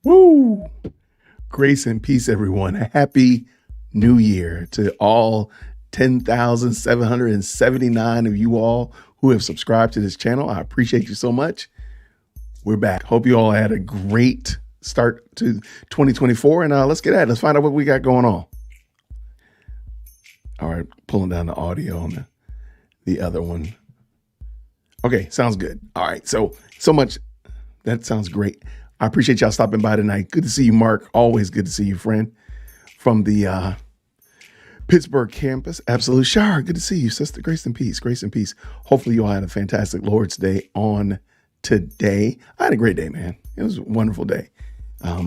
Woo! Grace and peace, everyone. Happy New Year to all 10,779 of you all who have subscribed to this channel. I appreciate you so much. We're back. Hope you all had a great start to 2024. And let's get at it. Let's find out what we got going on. All right, pulling down the audio on the other one. Okay, sounds good. All right, so much. That sounds great. I appreciate y'all stopping by tonight. Good to see you, Mark. Always good to see you, friend. From the Pittsburgh campus. Absolute Shar. Good to see you, sister. Grace and peace. Grace and peace. Hopefully you all had a fantastic Lord's Day on today. I had a great day, man. It was a wonderful day. I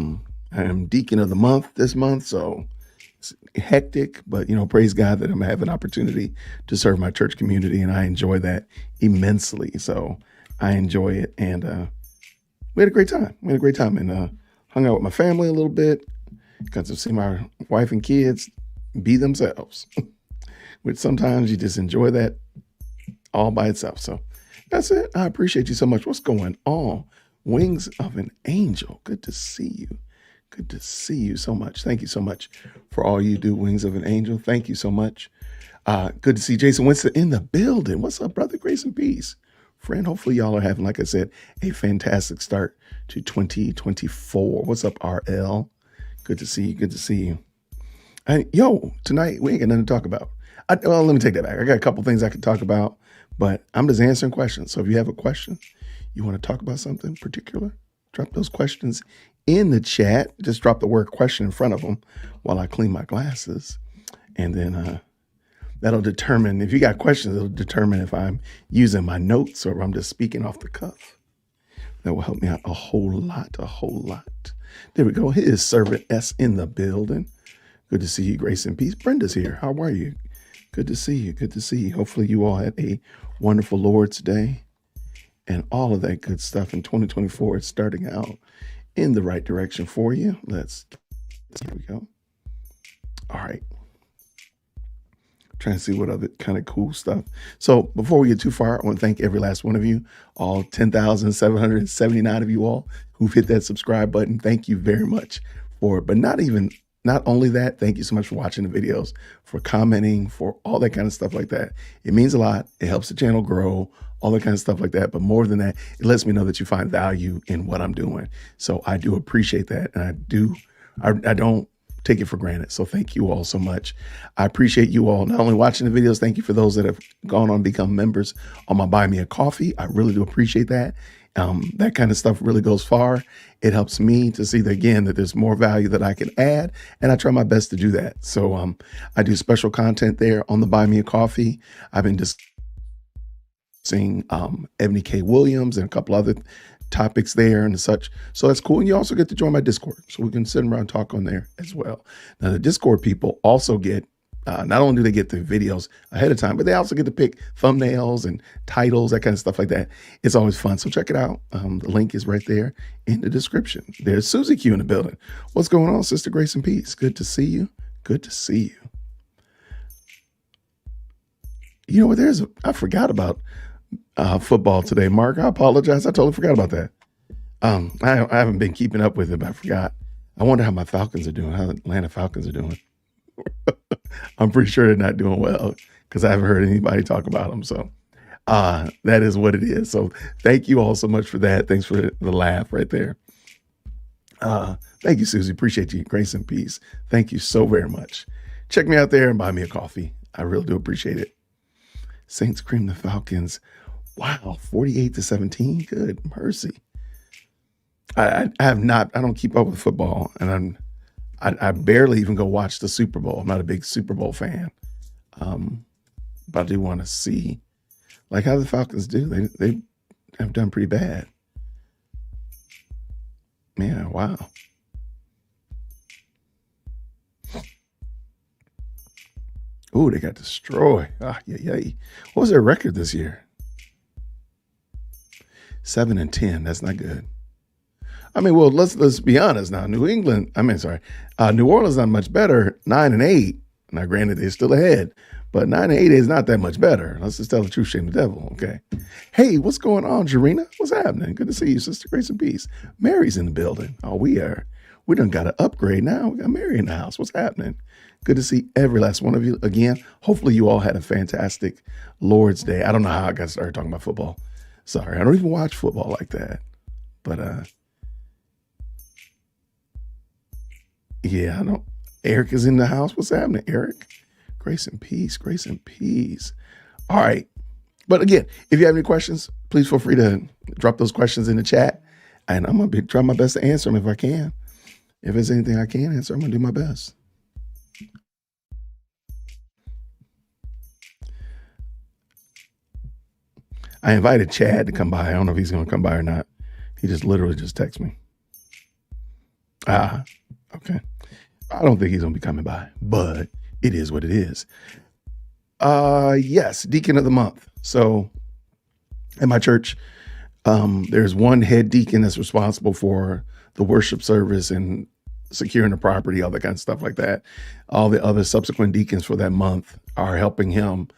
am deacon of the month this month, so it's hectic, but praise God that I'm having an opportunity to serve my church community, and I enjoy that immensely. So I enjoy it, and we had a great time. And hung out with my family a little bit. Got to see my wife and kids be themselves, which sometimes you just enjoy that all by itself. So that's it. I appreciate you so much. What's going on? Wings of an Angel. Good to see you. Good to see you so much. Thank you so much for all you do, Wings of an Angel. Thank you so much. Good to see Jason Winston in the building. What's up, brother? Grace and peace. Friend, hopefully y'all are having, like I said, a fantastic start to 2024. What's up, RL? Good to see you. Good to see you. And tonight we ain't got nothing to talk about. Well, let me take that back. I got a couple things I could talk about, but I'm just answering questions. So if you have a question, you want to talk about something particular, drop those questions in the chat. Just drop the word question in front of them while I clean my glasses. And then that'll determine, if you got questions, it'll determine if I'm using my notes or if I'm just speaking off the cuff. That will help me out a whole lot. There we go. Here's Servant S in the building. Good to see you, Grace and peace. Brenda's here. How are you? Good to see you. Good to see you. Hopefully you all had a wonderful Lord's Day and all of that good stuff. In 2024, it's starting out in the right direction for you. Here we go. All right. Trying to see what other kind of cool stuff. So before we get too far, I want to thank every last one of you, all 10,779 of you all who've hit that subscribe button. Thank you very much for it. But not only that, thank you so much for watching the videos, for commenting, for all that kind of stuff like that. It means a lot. It helps the channel grow, all that kind of stuff like that. But more than that, it lets me know that you find value in what I'm doing. So I do appreciate that. And I don't take it for granted. So thank you all so much. I appreciate you all not only watching the videos, thank you for those that have gone on to become members on my Buy Me a Coffee. I really do appreciate that. That kind of stuff really goes far. It helps me to see that, again, that there's more value that I can add, and I try my best to do that. So I do special content there on the Buy Me a Coffee. I've been discussing Ebony K. Williams and a couple other topics there and such. So that's cool. And you also get to join my Discord. So we can sit around and talk on there as well. Now, the Discord people also get, not only do they get the videos ahead of time, but they also get to pick thumbnails and titles, that kind of stuff like that. It's always fun. So check it out. The link is right there in the description. There's Susie Q in the building. What's going on, Sister Grace and Peace? Good to see you. Good to see you. You know what? I forgot about football today, Mark. I apologize. I totally forgot about that. I haven't been keeping up with it, but I forgot. I wonder how my Falcons are doing, how the Atlanta Falcons are doing. I'm pretty sure they're not doing well because I haven't heard anybody talk about them. So that is what it is. So thank you all so much for that. Thanks for the laugh right there. Thank you, Susie. Appreciate you. Grace and peace. Thank you so very much. Check me out there and buy me a coffee. I really do appreciate it. Saints cream the Falcons. Wow, 48-17. Good mercy. I don't keep up with football, and I barely even go watch the Super Bowl. I'm not a big Super Bowl fan. But I do want to see like how the Falcons do. They have done pretty bad. Man, wow. Oh, they got destroyed. Yeah. What was their record this year? 7-10. That's not good. I mean, well, let's be honest now. New Orleans not much better. 9-8. Now, granted, they're still ahead, But 9 and 8 is not that much better. Let's just tell the truth, shame the devil. Okay. Hey, what's going on, Jarena? What's happening? Good to see you, Sister Grace and Peace. Mary's in the building. Oh, we done got an upgrade now. We got Mary in the house. What's happening? Good to see every last one of you again. Hopefully you all had a fantastic Lord's Day. I don't know how I got started talking about football. Sorry, I don't even watch football like that. But yeah, I don't. Eric is in the house. What's happening, Eric? Grace and peace, grace and peace. All right. But again, if you have any questions, please feel free to drop those questions in the chat. And I'm going to be trying my best to answer them if I can. If there's anything I can answer, I'm going to do my best. I invited Chad to come by. I don't know if he's going to come by or not. He just literally just texted me. Okay. I don't think he's going to be coming by, but it is what it is. Yes, Deacon of the Month. So at my church, there's one head deacon that's responsible for the worship service and securing the property, all that kind of stuff like that. All the other subsequent deacons for that month are helping him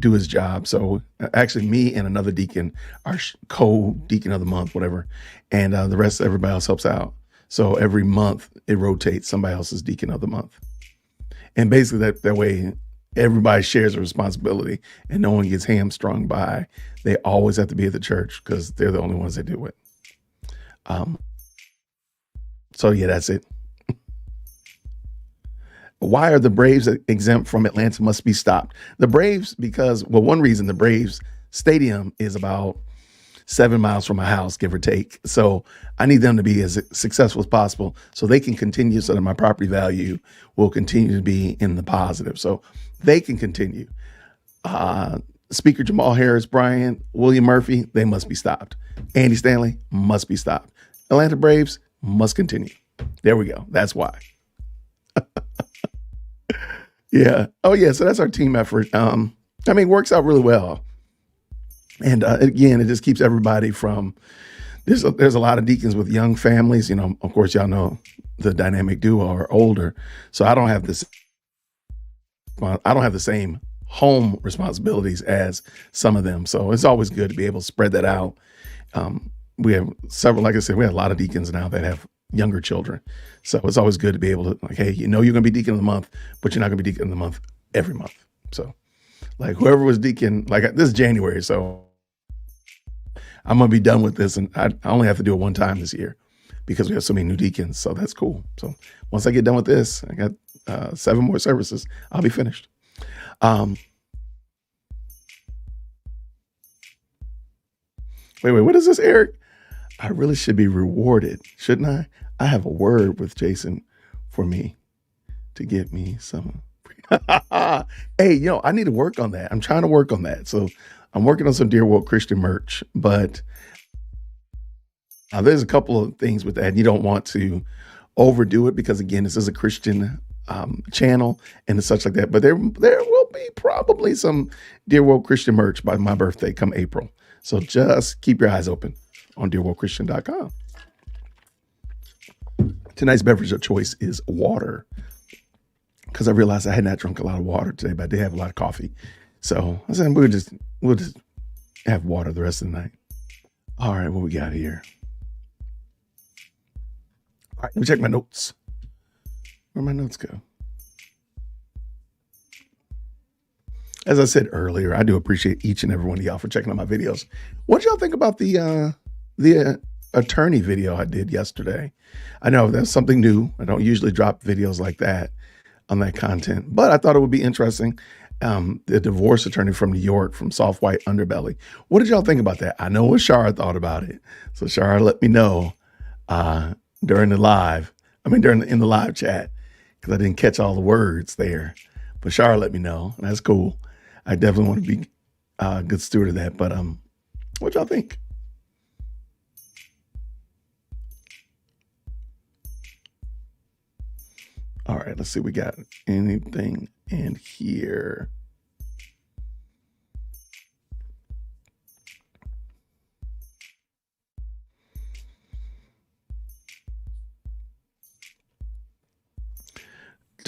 do his job. So actually me and another deacon are co-deacon of the month, whatever. And the rest, everybody else helps out. So every month it rotates, somebody else is deacon of the month. And basically that way everybody shares a responsibility and no one gets hamstrung by, they always have to be at the church because they're the only ones that do it. So yeah, that's it. Why are the Braves exempt from Atlanta must be stopped? The Braves, because, well, one reason, the Braves stadium is about 7 miles from my house, give or take. So I need them to be as successful as possible so they can continue, so that my property value will continue to be in the positive. So they can continue. Speaker Jamal Harris, Brian, William Murphy, they must be stopped. Andy Stanley must be stopped. Atlanta Braves must continue. There we go. That's why. Yeah. Oh, yeah. So that's our team effort. I mean, it works out really well. And again, it just keeps everybody from, there's a lot of deacons with young families. You know, of course, y'all know the dynamic duo are older. So I don't have the same home responsibilities as some of them. So it's always good to be able to spread that out. We have several, like I said, we have a lot of deacons now that have younger children. So it's always good to be able to, like, hey, you know, you're going to be deacon of the month, but you're not going to be deacon of the month every month. So like whoever was deacon, like this is January. So I'm going to be done with this. And I only have to do it one time this year because we have so many new deacons. So that's cool. So once I get done with this, I got 7 more services. I'll be finished. Wait, what is this, Eric? I really should be rewarded, shouldn't I? I have a word with Jason for me to get me some. Hey, you know, I need to work on that. I'm trying to work on that. So I'm working on some Dear Woke Christian merch, but there's a couple of things with that. You don't want to overdo it because, again, this is a Christian channel and such like that. But there will be probably some Dear Woke Christian merch by my birthday come April. So just keep your eyes open on dearwokechristian.com. Tonight's beverage of choice is water because I realized I had not drunk a lot of water today, but I did have a lot of coffee. So I said we'll just have water the rest of the night. All right, what we got here? All right, let me check my notes. Where'd my notes go? As I said earlier, I do appreciate each and every one of y'all for checking out my videos. What y'all think about the attorney video I did yesterday? I know that's something new. I don't usually drop videos like that on that content, but I thought it would be interesting. The divorce attorney from New York, from Soft White Underbelly. What did y'all think about that? I know what Shara thought about it. So Shara let me know during the live. In the live chat, because I didn't catch all the words there. But Shara let me know, and that's cool. I definitely want to be a good steward of that. But what y'all think? All right, let's see. We got anything in here?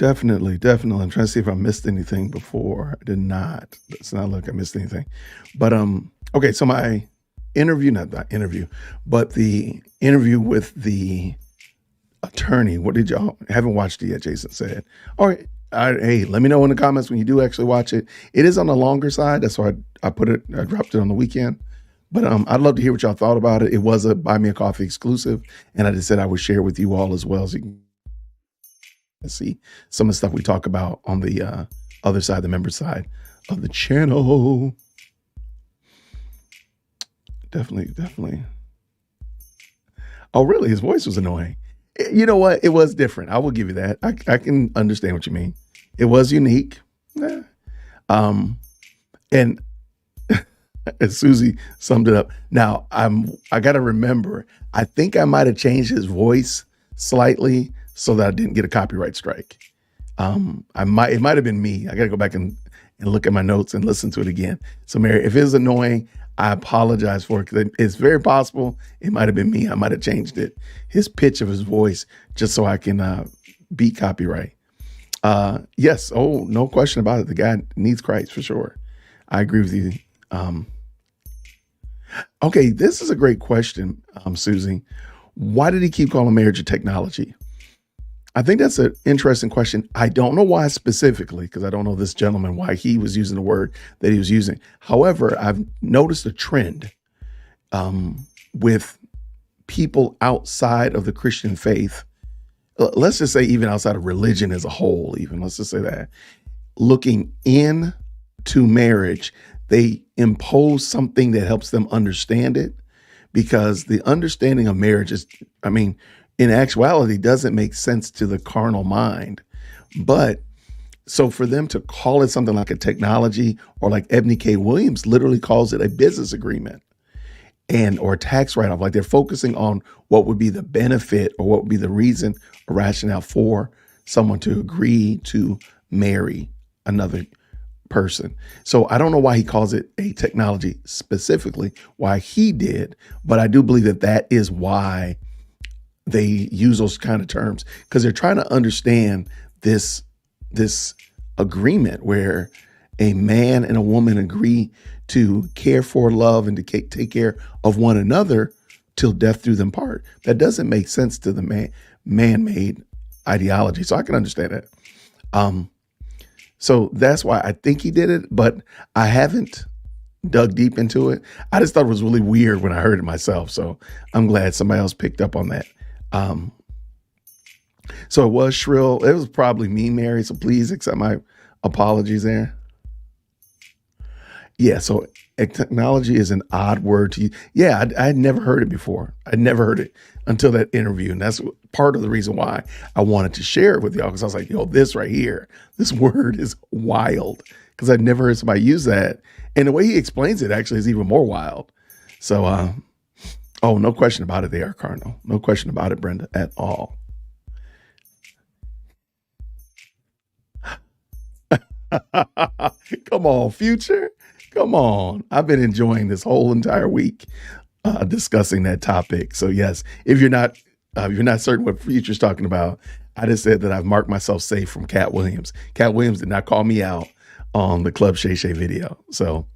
Definitely, definitely. I'm trying to see if I missed anything before. I did not. It's not like I missed anything. But okay, so my interview, not that interview, but the interview with the attorney. What did y'all haven't watched it yet? Jason said. All right. Hey, let me know in the comments when you do actually watch it. It is on the longer side. That's why I dropped it on the weekend. But I'd love to hear what y'all thought about it. It was a Buy Me a Coffee exclusive, and I just said I would share with you all as well, so you can see some of the stuff we talk about on the other side, the member side of the channel. Definitely, definitely. Oh, really? His voice was annoying. You know what? It was different. I will give you that. I can understand what you mean. It was unique. Yeah. And as Susie summed it up. Now I got to remember. I think I might have changed his voice slightly so that I didn't get a copyright strike. It might have been me. I got to go back and look at my notes and listen to it again. So Mary, if it's annoying, I apologize for it, because it's very possible it might have been me. I might have changed it, his pitch of his voice, just so I can beat copyright. Yes. Oh, no question about it. The guy needs Christ for sure. I agree with you. Okay, this is a great question, Susie. Why did he keep calling marriage a technology? I think that's an interesting question. I don't know why specifically, because I don't know this gentleman, why he was using the word that he was using. However, I've noticed a trend with people outside of the Christian faith. Let's just say even outside of religion as a whole, even let's just say that, looking into marriage, they impose something that helps them understand it, because the understanding of marriage is, in actuality, doesn't make sense to the carnal mind. But so for them to call it something like a technology, or like Ebony K. Williams literally calls it a business agreement or a tax write-off, like they're focusing on what would be the benefit or what would be the reason or rationale for someone to agree to marry another person. So I don't know why he calls it a technology specifically, why he did, but I do believe that that is why they use those kind of terms, because they're trying to understand this agreement where a man and a woman agree to care for, love, and to take care of one another till death do them part. That doesn't make sense to the man-made ideology. So I can understand that. So that's why I think he did it, but I haven't dug deep into it. I just thought it was really weird when I heard it myself. So I'm glad somebody else picked up on that. So it was shrill. It was probably me, Mary. So please accept my apologies there. Yeah. So technology is an odd word to use. Yeah. I had never heard it before. I'd never heard it until that interview. And that's part of the reason why I wanted to share it with y'all. Cause I was like, yo, this right here, this word is wild. Cause I'd never heard somebody use that. And the way he explains it actually is even more wild. So, oh, no question about it. They are carnal. No question about it, Brenda, at all. Come on, Future. Come on. I've been enjoying this whole entire week discussing that topic. So yes, if you're not certain what Future's talking about, I just said that I've marked myself safe from Cat Williams. Cat Williams did not call me out on the Club Shay Shay video. So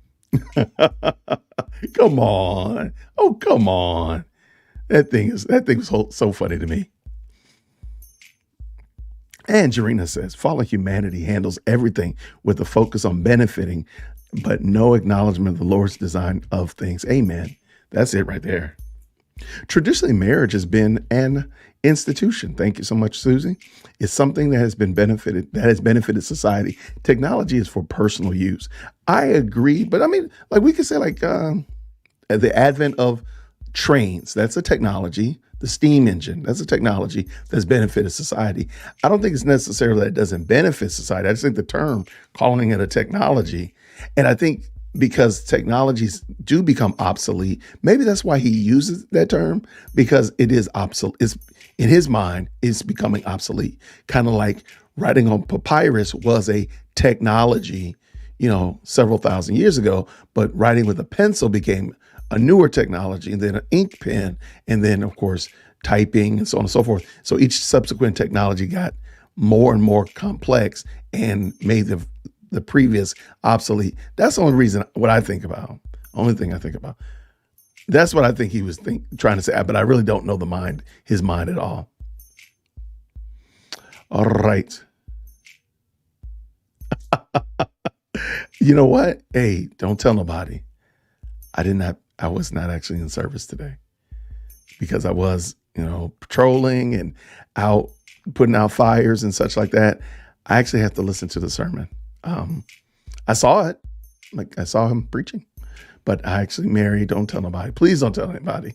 come on. Oh, come on. That thing was so funny to me. And Jarena says, fallen humanity handles everything with a focus on benefiting, but no acknowledgement of the Lord's design of things. Amen. That's it right there. Traditionally, marriage has been an institution. Thank you so much, Susie. It's something that has benefited society. Technology is for personal use. I agree, but like we could say the advent of trains, that's a technology. The steam engine, that's a technology that's benefited society. I don't think it's necessarily that it doesn't benefit society. I just think the term, calling it a technology, and I think because technologies do become obsolete, maybe that's why he uses that term, because it is obsolete. In his mind, it's becoming obsolete. Kind of like writing on papyrus was a technology, several thousand years ago, but writing with a pencil became a newer technology, and then an ink pen, and then of course typing, and so on and so forth. So each subsequent technology got more and more complex and made the previous obsolete. That's the only reason what I think about. Only thing I think about. That's what I think he was trying to say, but I really don't know his mind at all. All right. You know what? Hey, don't tell nobody. I was not actually in service today because I was, patrolling and out putting out fires and such like that. I actually have to listen to the sermon. I saw it, like I saw him preaching, but Mary, don't tell nobody. Please don't tell anybody.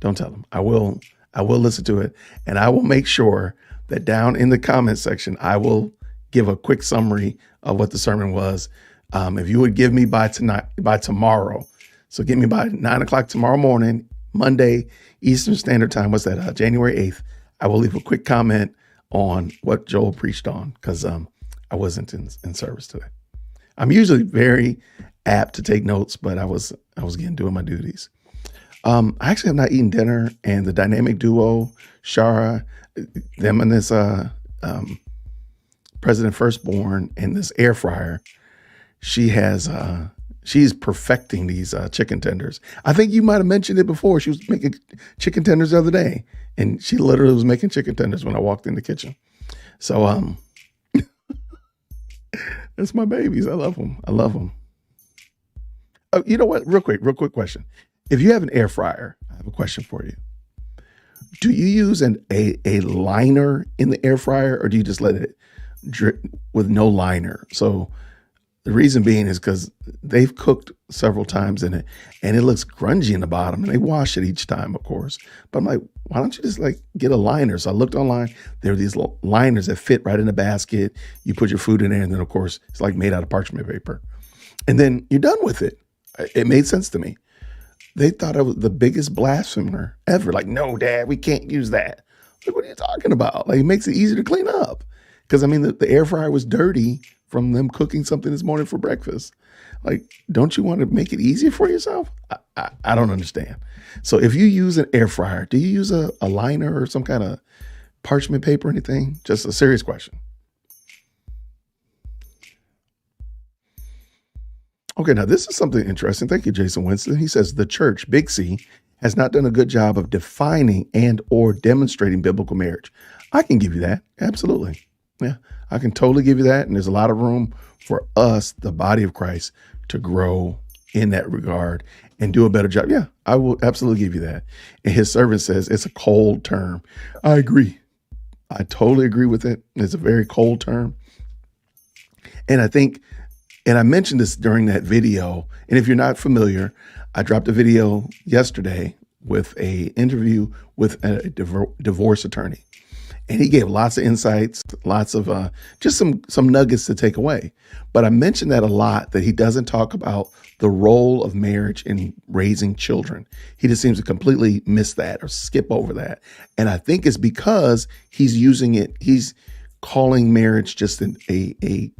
Don't tell them. I will listen to it, and I will make sure that down in the comment section, I will give a quick summary of what the sermon was. If you would give me by tomorrow, so get me by 9:00 tomorrow morning, Monday, Eastern Standard Time. What's that? January 8th. I will leave a quick comment on what Joel preached on because I wasn't in service today. I'm usually very apt to take notes, but I was doing my duties. I actually have not eaten dinner, and the dynamic duo, Shara, them and this President Firstborn and this air fryer, she's perfecting these chicken tenders. I think you might have mentioned it before. She was making chicken tenders the other day, and she literally was making chicken tenders when I walked in the kitchen. So that's my babies. I love them. Oh, you know what? Real quick question. If you have an air fryer, I have a question for you. Do you use a liner in the air fryer, or do you just let it drip with no liner? So the reason being is because they've cooked several times in it, and it looks grungy in the bottom, and they wash it each time, of course. But I'm like, why don't you just get a liner? So I looked online. There are these liners that fit right in the basket. You put your food in there, and then, of course, it's made out of parchment paper. And then you're done with it. It made sense to me. They thought I was the biggest blasphemer ever. No, Dad, we can't use that. What are you talking about? It makes it easier to clean up. Because, the air fryer was dirty from them cooking something this morning for breakfast. Don't you want to make it easier for yourself? I don't understand. So if you use an air fryer, do you use a liner or some kind of parchment paper or anything? Just a serious question. Okay, now this is something interesting. Thank you, Jason Winston. He says the church, Big C, has not done a good job of defining and or demonstrating biblical marriage. I can give you that. Absolutely. Yeah, I can totally give you that. And there's a lot of room for us, the body of Christ, to grow in that regard and do a better job. Yeah, I will absolutely give you that. And his servant says it's a cold term. I agree. I totally agree with it. It's a very cold term. And I mentioned this during that video. And if you're not familiar, I dropped a video yesterday with an interview with a divorce attorney. And he gave lots of insights, lots of just some nuggets to take away. But I mentioned that a lot, that he doesn't talk about the role of marriage in raising children. He just seems to completely miss that or skip over that. And I think it's because he's calling marriage just a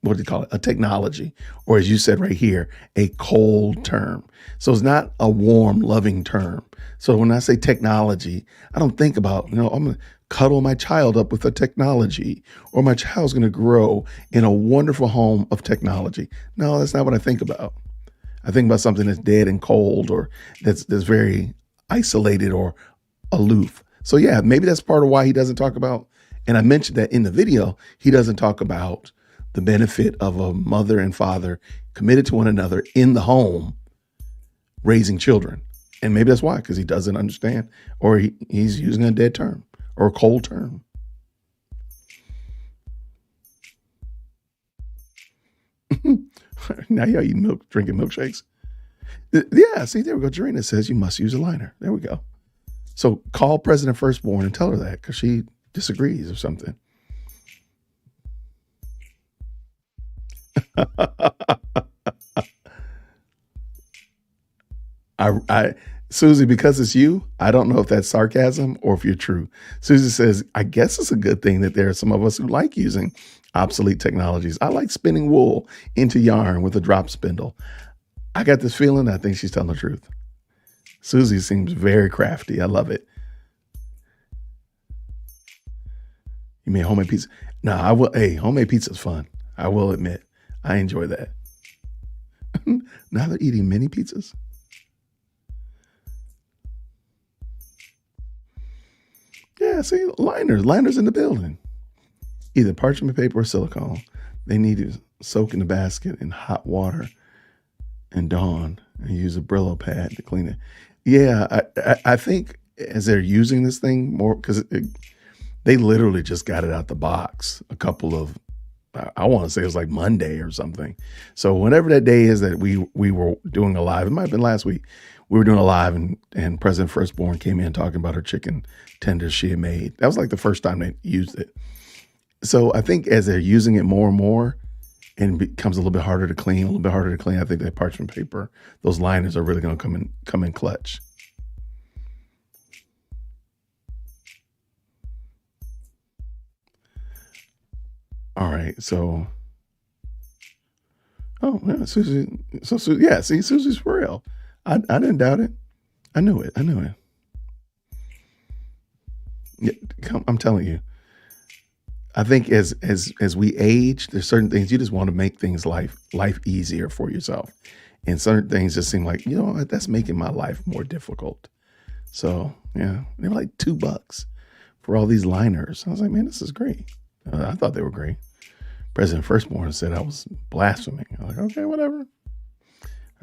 what do you call it? A technology, or as you said right here, a cold term. So it's not a warm, loving term. So when I say technology, I don't think about, I'm going to cuddle my child up with a technology, or my child's going to grow in a wonderful home of technology. No, that's not what I think about. I think about something that's dead and cold, or that's very isolated or aloof. So yeah, maybe that's part of why he doesn't talk about, and I mentioned that in the video, he doesn't talk about the benefit of a mother and father committed to one another in the home, raising children. And maybe that's why, because he doesn't understand, or he's using a dead term or a cold term. Now y'all eating milk, drinking milkshakes. Yeah, see, there we go. Jarena says you must use a liner. There we go. So call President Firstborn and tell her that, because she disagrees or something. Susie, because it's you, I don't know if that's sarcasm or if you're true. Susie says, I guess it's a good thing that there are some of us who like using obsolete technologies. I like spinning wool into yarn with a drop spindle. I got this feeling, I think she's telling the truth. Susie seems very crafty. I love it. You made homemade pizza? No, I will. Hey, homemade pizza is fun. I will admit, I enjoy that. Now they're eating mini pizzas. Yeah, see, liners in the building. Either parchment paper or silicone. They need to soak in the basket in hot water and Dawn and use a Brillo pad to clean it. Yeah, I think as they're using this thing more, because they literally just got it out the box a couple of, I want to say it was like Monday or something. So whenever that day is that we were doing a live, it might have been last week, we were doing a live and President Firstborn came in talking about her chicken tenders she had made. That was like the first time they used it. So I think as they're using it more and more, and it becomes a little bit harder to clean, I think that parchment paper, those liners are really going to come in clutch. All right, so yeah, Susie. So yeah, see, Susie's for real. I didn't doubt it. I knew it. Yeah, I'm telling you. I think as we age, there's certain things you just want to make things life easier for yourself, and certain things just seem like that's making my life more difficult. So yeah, they were like $2 for all these liners. I was like, man, this is great. I thought they were great. President Firstborn said I was blaspheming. I was like, okay, whatever.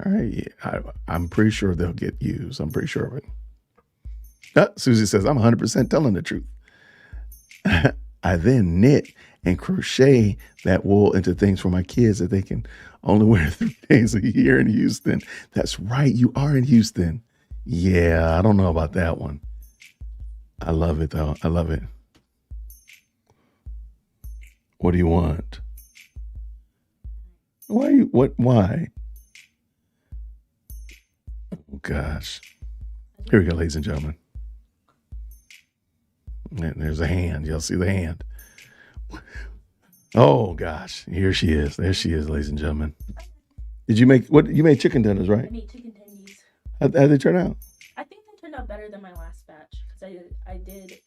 All right, yeah, I'm pretty sure they'll get used. I'm pretty sure of it. Susie says I'm 100% telling the truth. I then knit and crochet that wool into things for my kids that they can only wear 3 days a year in Houston. That's right. You are in Houston. Yeah, I don't know about that one. I love it though. I love it. What do you want? Why? Oh gosh. Here we go, ladies and gentlemen. And there's a hand. Y'all see the hand. Oh gosh. Here she is. There she is, ladies and gentlemen. Did you make what you made chicken tenders, right? I made chicken tendies. How'd they turn out? I think they turned out better than my last batch because I did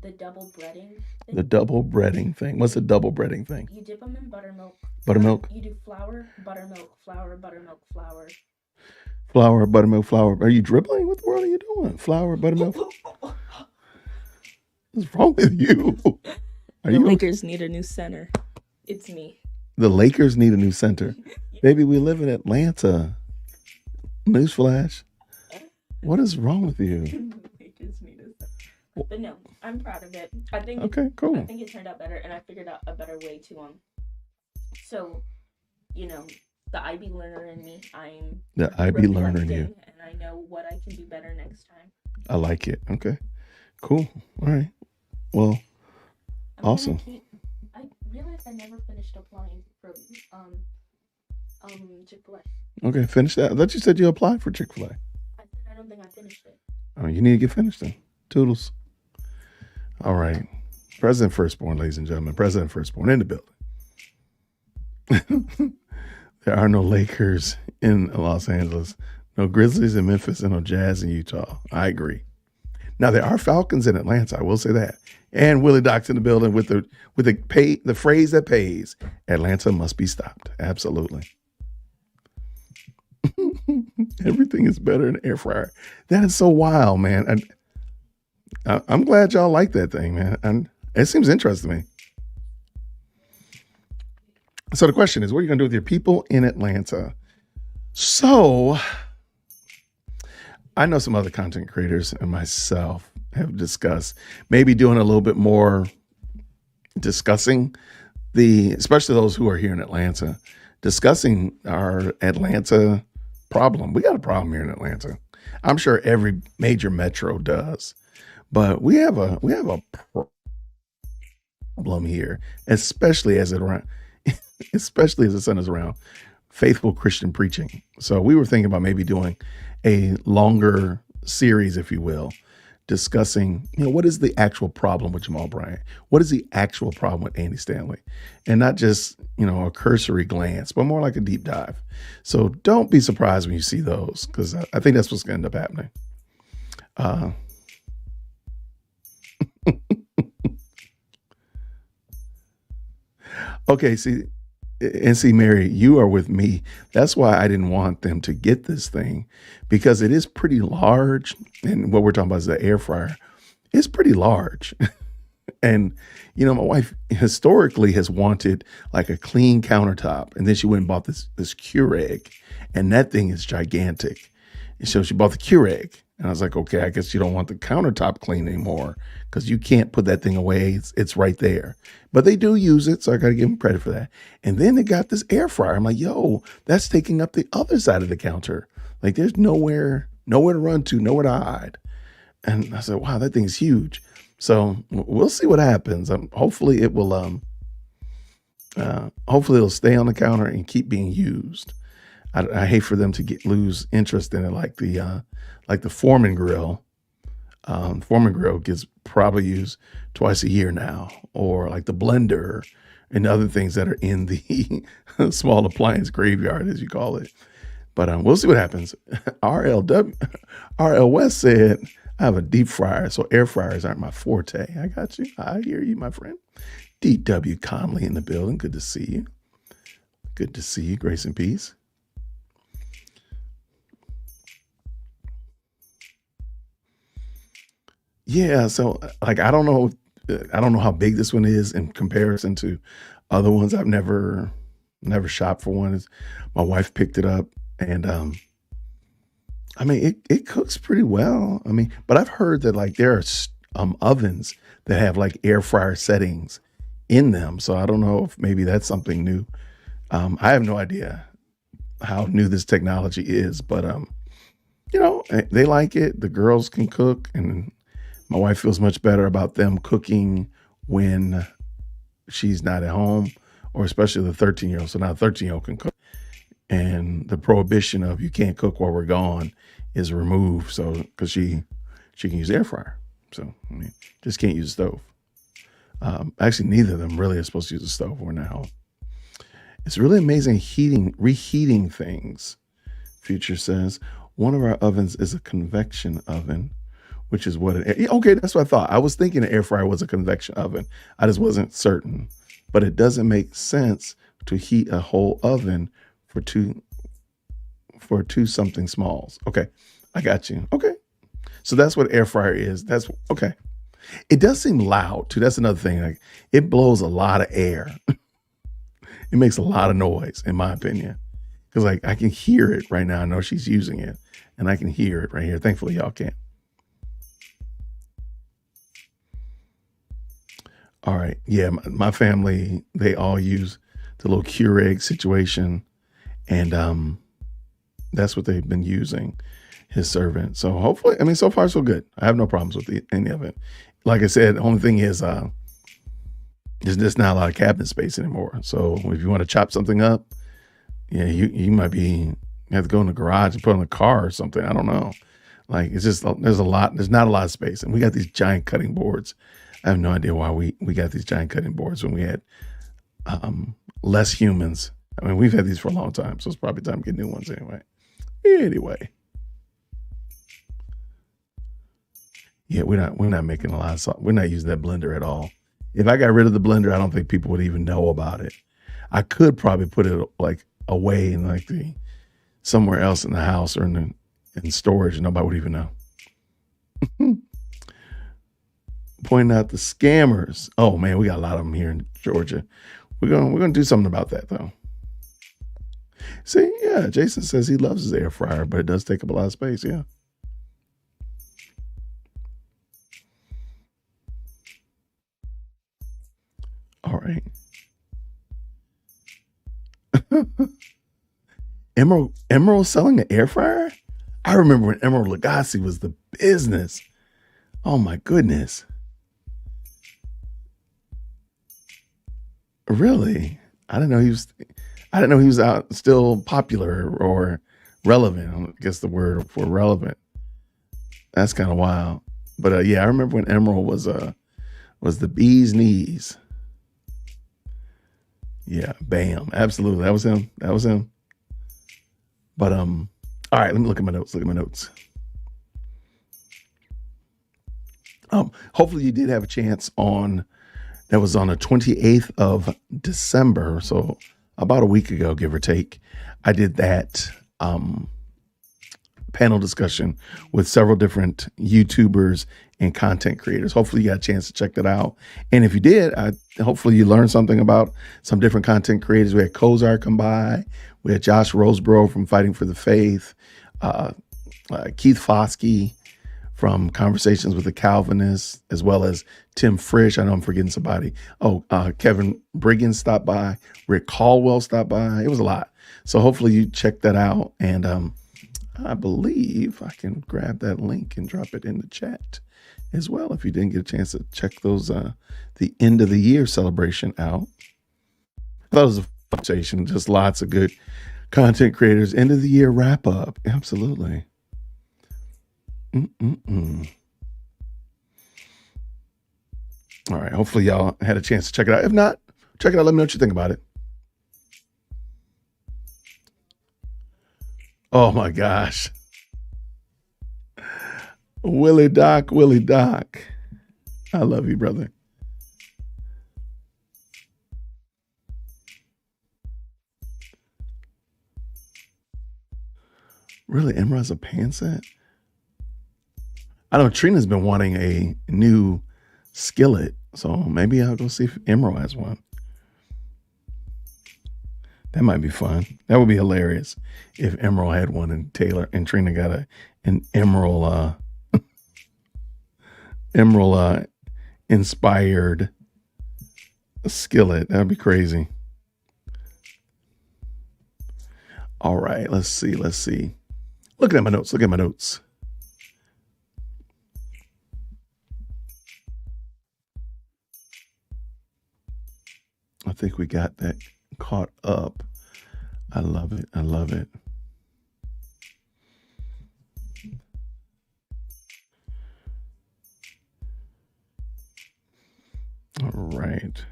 the double breading thing. The double breading thing. What's the double breading thing? You dip them in buttermilk. Buttermilk? You do flour, buttermilk, flour, buttermilk, flour. Flour, buttermilk, flour. Are you dribbling? What the world are you doing? Flour, buttermilk. What's wrong with you? The Lakers need a new center. It's me. The Lakers need a new center. Baby, we live in Atlanta. Newsflash. What is wrong with you? Lakers need a center. But no, I'm proud of it. I think Okay, cool. I think it turned out better, and I figured out a better way to So, the IB learner in me, I'm The IB learner in you. and I know what I can do better next time. I like it. Okay. Cool. All right. Well, awesome. I realized I never finished applying for Chick-fil-A. Okay, finish that. I thought you said you applied for Chick-fil-A. I said I don't think I finished it. Oh, you need to get finished then. Toodles. All right. President Firstborn, ladies and gentlemen. President Firstborn in the building. There are no Lakers in Los Angeles, no Grizzlies in Memphis, and no Jazz in Utah. I agree. Now there are Falcons in Atlanta. I will say that. And Willie Doc's in the building with the phrase that pays. Atlanta must be stopped. Absolutely. Everything is better in an air fryer. That is so wild, man. I'm glad y'all like that thing, man. And it seems interesting to me. So the question is, what are you going to do with your people in Atlanta? So I know some other content creators and myself have discussed maybe doing a little bit more discussing especially those who are here in Atlanta, discussing our Atlanta problem. We got a problem here in Atlanta. I'm sure every major metro does, but we have a problem here, especially as it centers around faithful Christian preaching. So we were thinking about maybe doing a longer series, if you will, discussing, what is the actual problem with Jamal Bryant? What is the actual problem with Andy Stanley? And not just, a cursory glance, but more like a deep dive. So don't be surprised when you see those, because I think that's what's going to end up happening. Okay, see, and see, Mary, you are with me. That's why I didn't want them to get this thing because it is pretty large. And what we're talking about is the air fryer. It's pretty large. And, my wife historically has wanted like a clean countertop. And then she went and bought this Keurig. And that thing is gigantic. And so she bought the Keurig. And I was like, okay, I guess you don't want the countertop clean anymore because you can't put that thing away. It's right there. But they do use it, so I got to give them credit for that. And then they got this air fryer. I'm like, yo, that's taking up the other side of the counter. Like there's nowhere to run to, nowhere to hide. And I said, wow, that thing's huge. So we'll see what happens. Hopefully it will. Hopefully it'll stay on the counter and keep being used. I hate for them to lose interest in it, like the Foreman grill. Foreman grill gets probably used twice a year now, or like the blender and other things that are in the small appliance graveyard, as you call it. But we'll see what happens. RL West said, I have a deep fryer, so air fryers aren't my forte. I got you. I hear you, my friend. DW Conley in the building. Good to see you. Good to see you. Grace and peace. Yeah, so like I don't know how big this one is in comparison to other ones. I've never shopped for one. My wife picked it up, and I mean it cooks pretty well. I mean, but I've heard that like there are ovens that have like air fryer settings in them. So I don't know if maybe that's something new. I have no idea how new this technology is, but they like it. The girls can cook, and my wife feels much better about them cooking when she's not at home, or especially the 13-year-old. So now the 13-year-old can cook, and the prohibition of you can't cook while we're gone is removed. So because she can use air fryer, so I mean, just can't use a stove. Actually, neither of them really are supposed to use a stove when they're home. It's really amazing reheating things. Future says one of our ovens is a convection oven, which is what it. Okay, that's what I thought. I was thinking an air fryer was a convection oven. I just wasn't certain. But it doesn't make sense to heat a whole oven for two something smalls. Okay, I got you. Okay, so that's what air fryer is. That's okay. It does seem loud too. That's another thing. Like it blows a lot of air. It makes a lot of noise, in my opinion. Because like I can hear it right now. I know she's using it, and I can hear it right here. Thankfully, y'all can't. All right. Yeah, my family, they all use the little Keurig situation, and that's what they've been using, his servant. So hopefully, I mean, so far so good. I have no problems with any of it. Like I said, the only thing is there's just not a lot of cabinet space anymore. So if you want to chop something up, yeah, you might you have to go in the garage and put on the car or something. I don't know. Like it's just there's not a lot of space, and we got these giant cutting boards. I have no idea why we got these giant cutting boards when we had less humans. I mean, we've had these for a long time, so it's probably time to get new ones anyway. Anyway, yeah, we're not making a lot of salt. We're not using that blender at all. If I got rid of the blender, I don't think people would even know about it. I could probably put it like away in like somewhere else in the house or in storage, and nobody would even know. Pointing out the scammers. Oh man, we got a lot of them here in Georgia. We're gonna do something about that though. See, yeah, Jason says he loves his air fryer, but it does take up a lot of space. Yeah. All right. Emerald selling an air fryer? I remember when Emerald Lagasse was the business. Oh my goodness. Really? I didn't know he was out still popular or relevant. I guess the word for relevant. That's kind of wild. But yeah, I remember when Emerald was the bee's knees. Yeah, bam. Absolutely. That was him. That was him. But all right, let me look at my notes. Look at my notes. Hopefully you did have a chance on That was on the 28th of December. So about a week ago, give or take. I did that panel discussion with several different YouTubers and content creators. Hopefully you got a chance to check that out. And if you did, hopefully you learned something about some different content creators. We had Kozar come by. We had Josh Roseborough from Fighting for the Faith, Keith Foskey from Conversations with the Calvinists, as well as Tim Frisch. I know I'm forgetting somebody. Kevin Brigham stopped by. Rick Caldwell stopped by. It was a lot. So hopefully you check that out. And I believe I can grab that link and drop it in the chat as well if you didn't get a chance to check those the end of the year celebration out. I thought it was a conversation, just lots of good content creators. End of the year wrap up. Absolutely. All right. Hopefully y'all had a chance to check it out. If not, check it out. Let me know what you think about it. Oh my gosh. Willie Doc. I love you, brother. Really, Imra's a pan set? I know Trina's been wanting a new skillet, so maybe I'll go see if Emerald has one. That might be fun. That would be hilarious if Emerald had one and Taylor and Trina got an Emerald inspired skillet. That'd be crazy. All right, let's see. Look at my notes. I think we got that caught up. I love it. All right.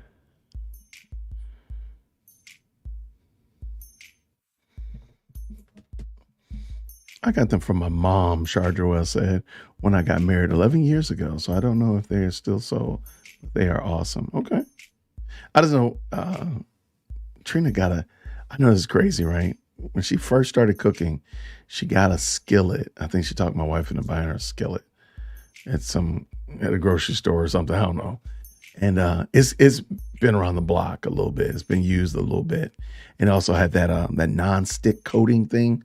I got them from my mom, Chardrowell said, when I got married 11 years ago. So I don't know if they are still sold. They are awesome. Okay. I just know Trina I know this is crazy, right? When she first started cooking, she got a skillet. I think she talked my wife into buying her a skillet at a grocery store or something. I don't know. And it's been around the block a little bit. It's been used a little bit. And also had that non-stick coating thing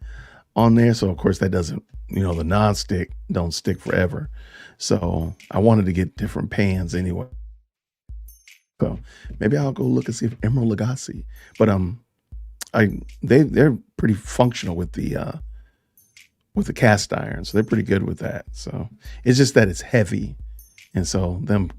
on there. So of course that doesn't, the non-stick don't stick forever. So I wanted to get different pans anyway. So maybe I'll go look and see if Emerald Lagasse. But they're pretty functional with the cast iron, so they're pretty good with that. So it's just that it's heavy, and so them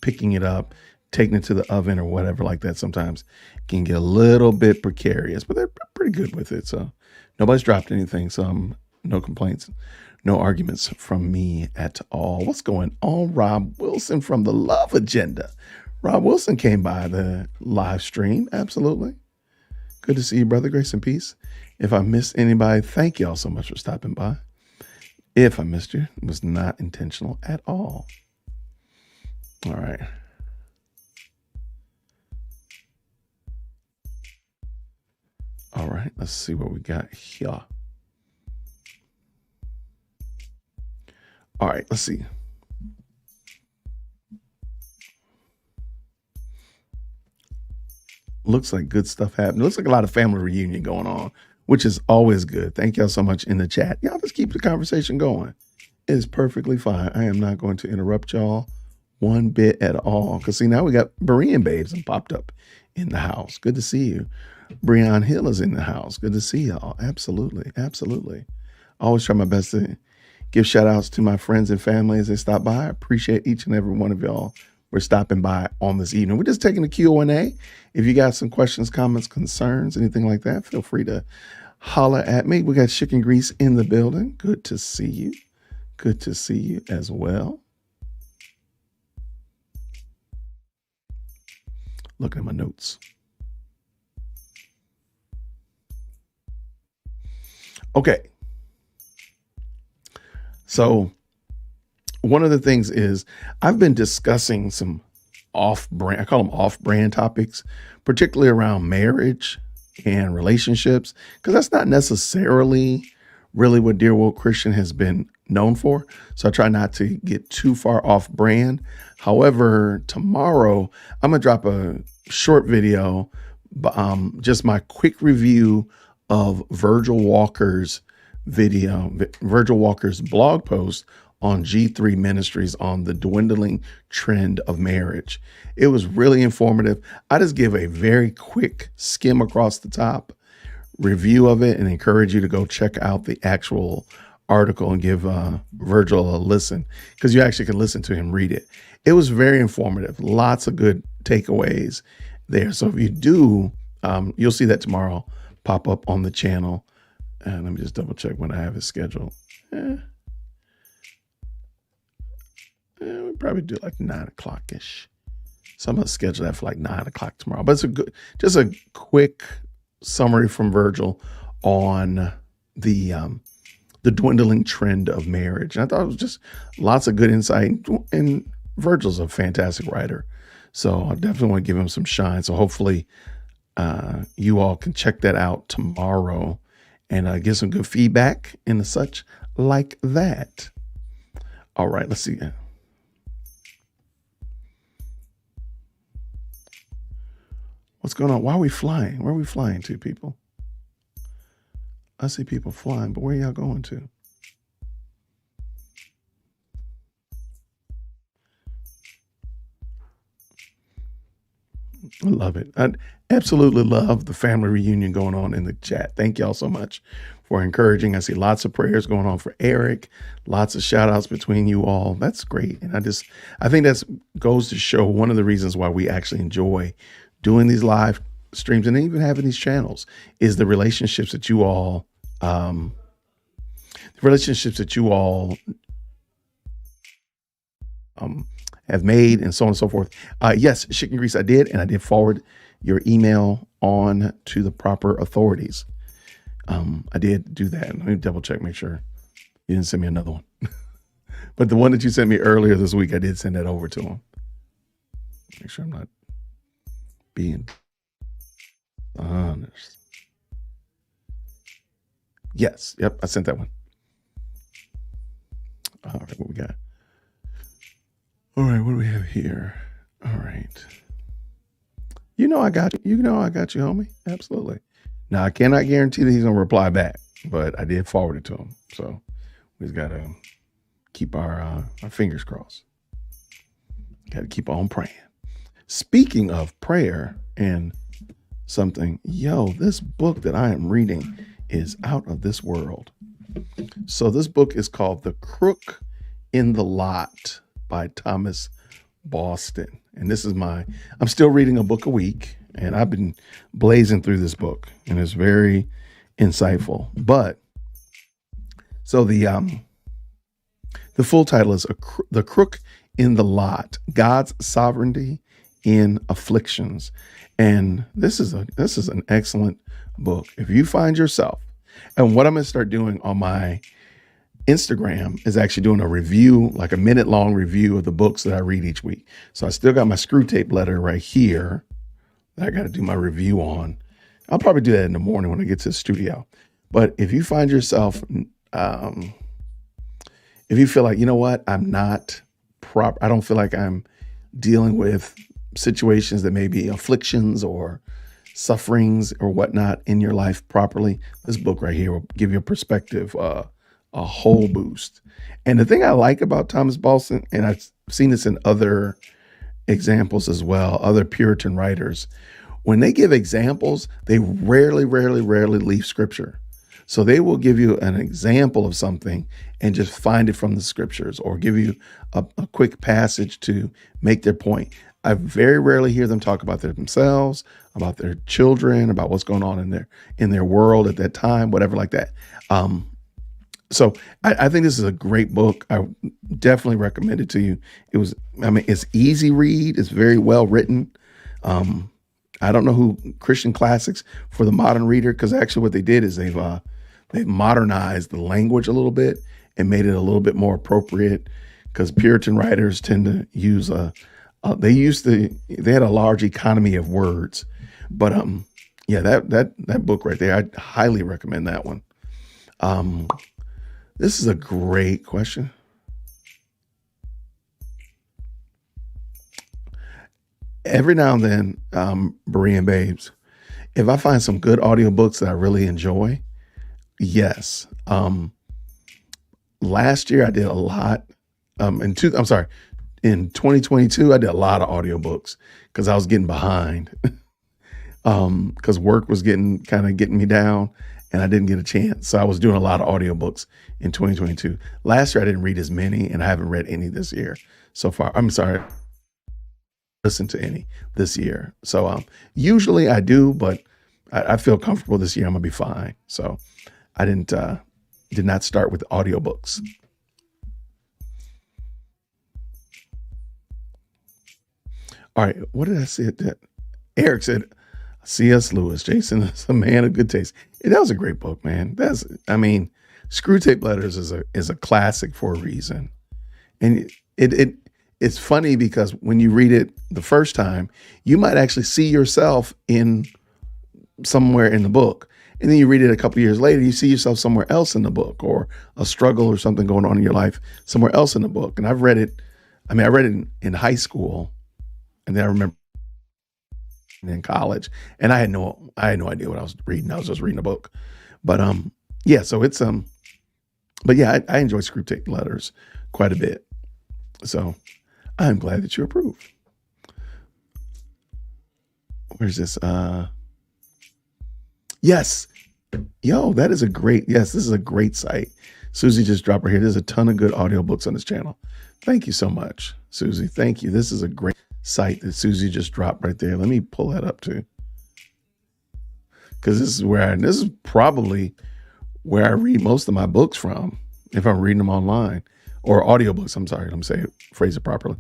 picking it up, taking it to the oven or whatever like that sometimes can get a little bit precarious. But they're pretty good with it. So nobody's dropped anything. So no complaints, no arguments from me at all. What's going on? Rob Wilson from the Love Agenda. Rob Wilson came by the live stream. Absolutely. Good to see you, brother. Grace and peace. If I missed anybody, thank y'all so much for stopping by. If I missed you, it was not intentional at all. All right. All right. Let's see what we got here. All right. Let's see. Looks like good stuff happening. Looks like a lot of family reunion going on, which is always good. Thank y'all so much in the chat. Y'all just keep the conversation going. It is perfectly fine. I am not going to interrupt y'all one bit at all. Because see, now we got Berean Babes and popped up in the house. Good to see you. Breon Hill is in the house. Good to see y'all. Absolutely. I always try my best to give shout outs to my friends and family as they stop by. I appreciate each and every one of y'all. We're stopping by on this evening. We're just taking the Q&A. If you got some questions, comments, concerns, anything like that, feel free to holler at me. We got Chicken Grease in the building. Good to see you. Good to see you as well. Looking at my notes. Okay. So one of the things is I've been discussing some off-brand, I call them off-brand topics, particularly around marriage and relationships, because that's not necessarily really what Dear Woke Christian has been known for. So I try not to get too far off brand. However, tomorrow I'm gonna drop a short video, just my quick review of Virgil Walker's Virgil Walker's blog post on G3 Ministries on the dwindling trend of marriage. It was really informative. I just give a very quick skim across the top review of it and encourage you to go check out the actual article and give Virgil a listen, because you actually can listen to him read it. It was very informative. Lots of good takeaways there. So if you do, you'll see that tomorrow pop up on the channel. And let me just double check when I have it scheduled. We'll probably do like 9 o'clock ish. So I'm gonna schedule that for like 9 o'clock tomorrow. But it's just a quick summary from Virgil on the dwindling trend of marriage. And I thought it was just lots of good insight. And Virgil's a fantastic writer, so I definitely want to give him some shine. So hopefully you all can check that out tomorrow and get some good feedback and such like that. All right, let's see. What's going on? Why are we flying? Where are we flying to, people? I see people flying, but where y'all going to? I love it. I absolutely love the family reunion going on in the chat. Thank y'all so much for encouraging. I see lots of prayers going on for Eric, lots of shout outs between you all. That's great. And I think that goes to show one of the reasons why we actually enjoy doing these live streams and even having these channels is the relationships that you all, have made and so on and so forth. Yes, Chicken Grease, I did. And I did forward your email on to the proper authorities. I did do that. Let me double check, make sure you didn't send me another one. But the one that you sent me earlier this week, I did send that over to him. Make sure I'm not being honest. Yes. Yep. I sent that one. All right. What we got? All right. What do we have here? All right. I got you. I got you, homie. Absolutely. Now, I cannot guarantee that he's going to reply back, but I did forward it to him. So we just got to keep our fingers crossed. Got to keep on praying. Speaking of prayer and something, this book that I am reading is out of this world. So this book is called The Crook in the Lot by Thomas Boston. And this is I'm still reading a book a week, and I've been blazing through this book, and it's very insightful. But so the full title is The Crook in the Lot, God's Sovereignty in Afflictions. And this is an excellent book. If you find yourself, and what I'm going to start doing on my Instagram is actually doing a review, like a minute-long review of the books that I read each week. So I still got my Screw Tape letter right here that I got to do my review on. I'll probably do that in the morning when I get to the studio. But if you find yourself, if you feel like, I'm not I don't feel like I'm dealing with situations that may be afflictions or sufferings or whatnot in your life properly, this book right here will give you a perspective, a whole boost. And the thing I like about Thomas Boston, and I've seen this in other examples as well, other Puritan writers, when they give examples, they rarely leave scripture. So they will give you an example of something and just find it from the scriptures, or give you a quick passage to make their point. I very rarely hear them talk about themselves, about their children, about what's going on in their world at that time, whatever like that. So I think this is a great book. I definitely recommend it to you. It's easy read. It's very well written. I don't know who Christian Classics for the modern reader, because actually what they did is they've modernized the language a little bit and made it a little bit more appropriate, because Puritan writers tend to use a They had a large economy of words, but yeah, that book right there, I highly recommend that one. Um, this is a great question. Every now and then, Berean Babes, if I find some good audiobooks that I really enjoy, yes. Last year I did a lot. I'm sorry, in 2022 I did a lot of audiobooks because I was getting behind. Because work was getting me down and I didn't get a chance. So I was doing a lot of audiobooks in 2022. Last year I didn't read as many and I haven't read any this year so far. I'm sorry, listen to any this year. So usually I do, but I feel comfortable this year. I'm gonna be fine. So I did not start with audiobooks. All right, what did I say? That Eric said C.S. Lewis. Jason is a man of good taste. Yeah, that was a great book, man. I mean, Screw Tape Letters is a classic for a reason. And it's funny because when you read it the first time, you might actually see yourself in somewhere in the book. And then you read it a couple years later, you see yourself somewhere else in the book, or a struggle or something going on in your life somewhere else in the book. And I've read it, I read it in high school, and then I remember in college, and I had no idea what I was reading. I was just reading a book. But yeah, so it's but yeah, I enjoy Screw Tape Letters quite a bit. So I'm glad that you approve. Where's this? Yes. Yo, this is a great site. Susie just dropped her here. There's a ton of good audiobooks on this channel. Thank you so much, Susie. Thank you. This is a great site that Susie just dropped right there. Let me pull that up too. Because this is probably where I read most of my books from, if I'm reading them online. Or audiobooks, I'm sorry, let me phrase it properly.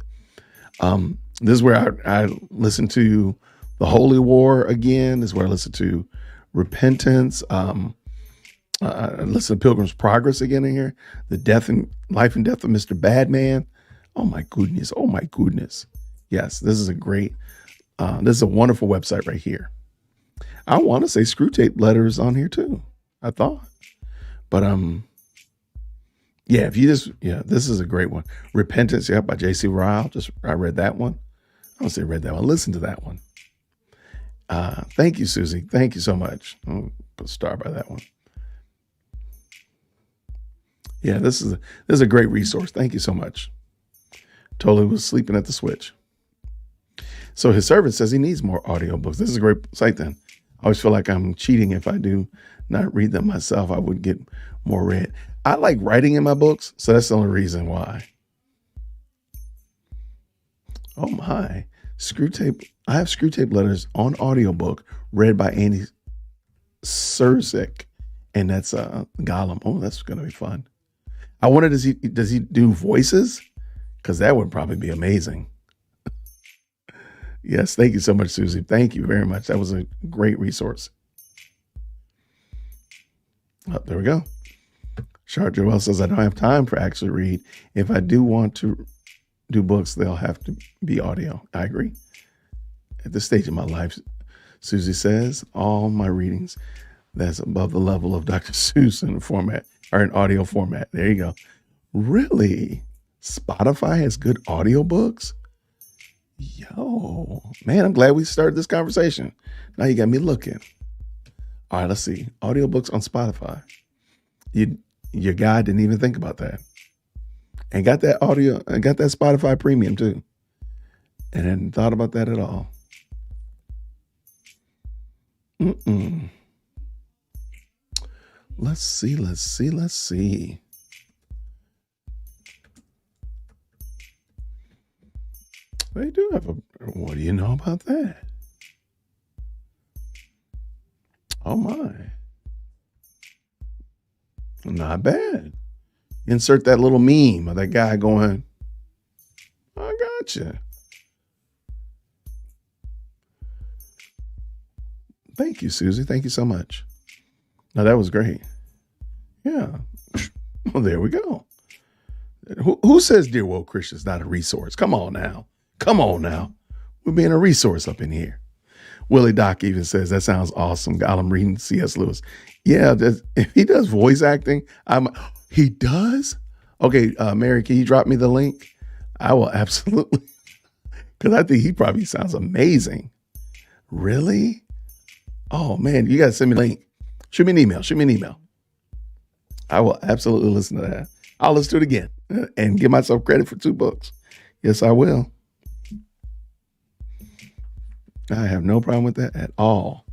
This is where I listen to The Holy War again. This is where I listen to Repentance. I listen to Pilgrim's Progress again in here. The Life and Death of Mr. Badman. Oh my goodness. Oh my goodness. Yes, this is a wonderful website right here. I want to say Screw Tape Letters on here too, I thought. But yeah, this is a great one. Repentance, by J.C. Ryle. I read that one. I don't say read that one. Listen to that one. Thank you, Susie. Thank you so much. I'll put a star by that one. Yeah, this is a great resource. Thank you so much. Totally was sleeping at the switch. So his servant says he needs more audiobooks. This is a great site then. I always feel like I'm cheating if I do not read them myself. I would get more read. I like writing in my books, so that's the only reason why. Oh my. I have Screw Tape Letters on audiobook read by Andy Surzik, and that's Gollum. Oh, that's gonna be fun. I wonder, does he do voices? Because that would probably be amazing. Yes, thank you so much, Susie. Thank you very much. That was a great resource. Oh, there we go. Char Joel says, I don't have time for actually read. If I do want to do books, they'll have to be audio. I agree. At this stage of my life, Susie says, all my readings that's above the level of Dr. Seuss in format are in audio format. There you go. Really? Spotify has good audiobooks? Yo, man, I'm glad we started this conversation. Now you got me looking. All right, let's see. Audiobooks on Spotify. Your guy didn't even think about that. And got that Spotify premium too. And hadn't thought about that at all. Let's see. They do have what do you know about that? Oh my. Not bad. Insert that little meme of that guy going, I gotcha. Thank you, Susie. Thank you so much. No, that was great. Yeah. Well, there we go. Who says Dear Woke Christian is not a resource? Come on now. Come on now. We're being a resource up in here. Willie Doc even says, that sounds awesome. Got him reading C.S. Lewis. Yeah, if he does voice acting, he does? Okay, Mary, can you drop me the link? I will absolutely, because I think he probably sounds amazing. Really? Oh, man, you got to send me a link. Shoot me an email. I will absolutely listen to that. I'll listen to it again and give myself credit for 2 books. Yes, I will. I have no problem with that at all.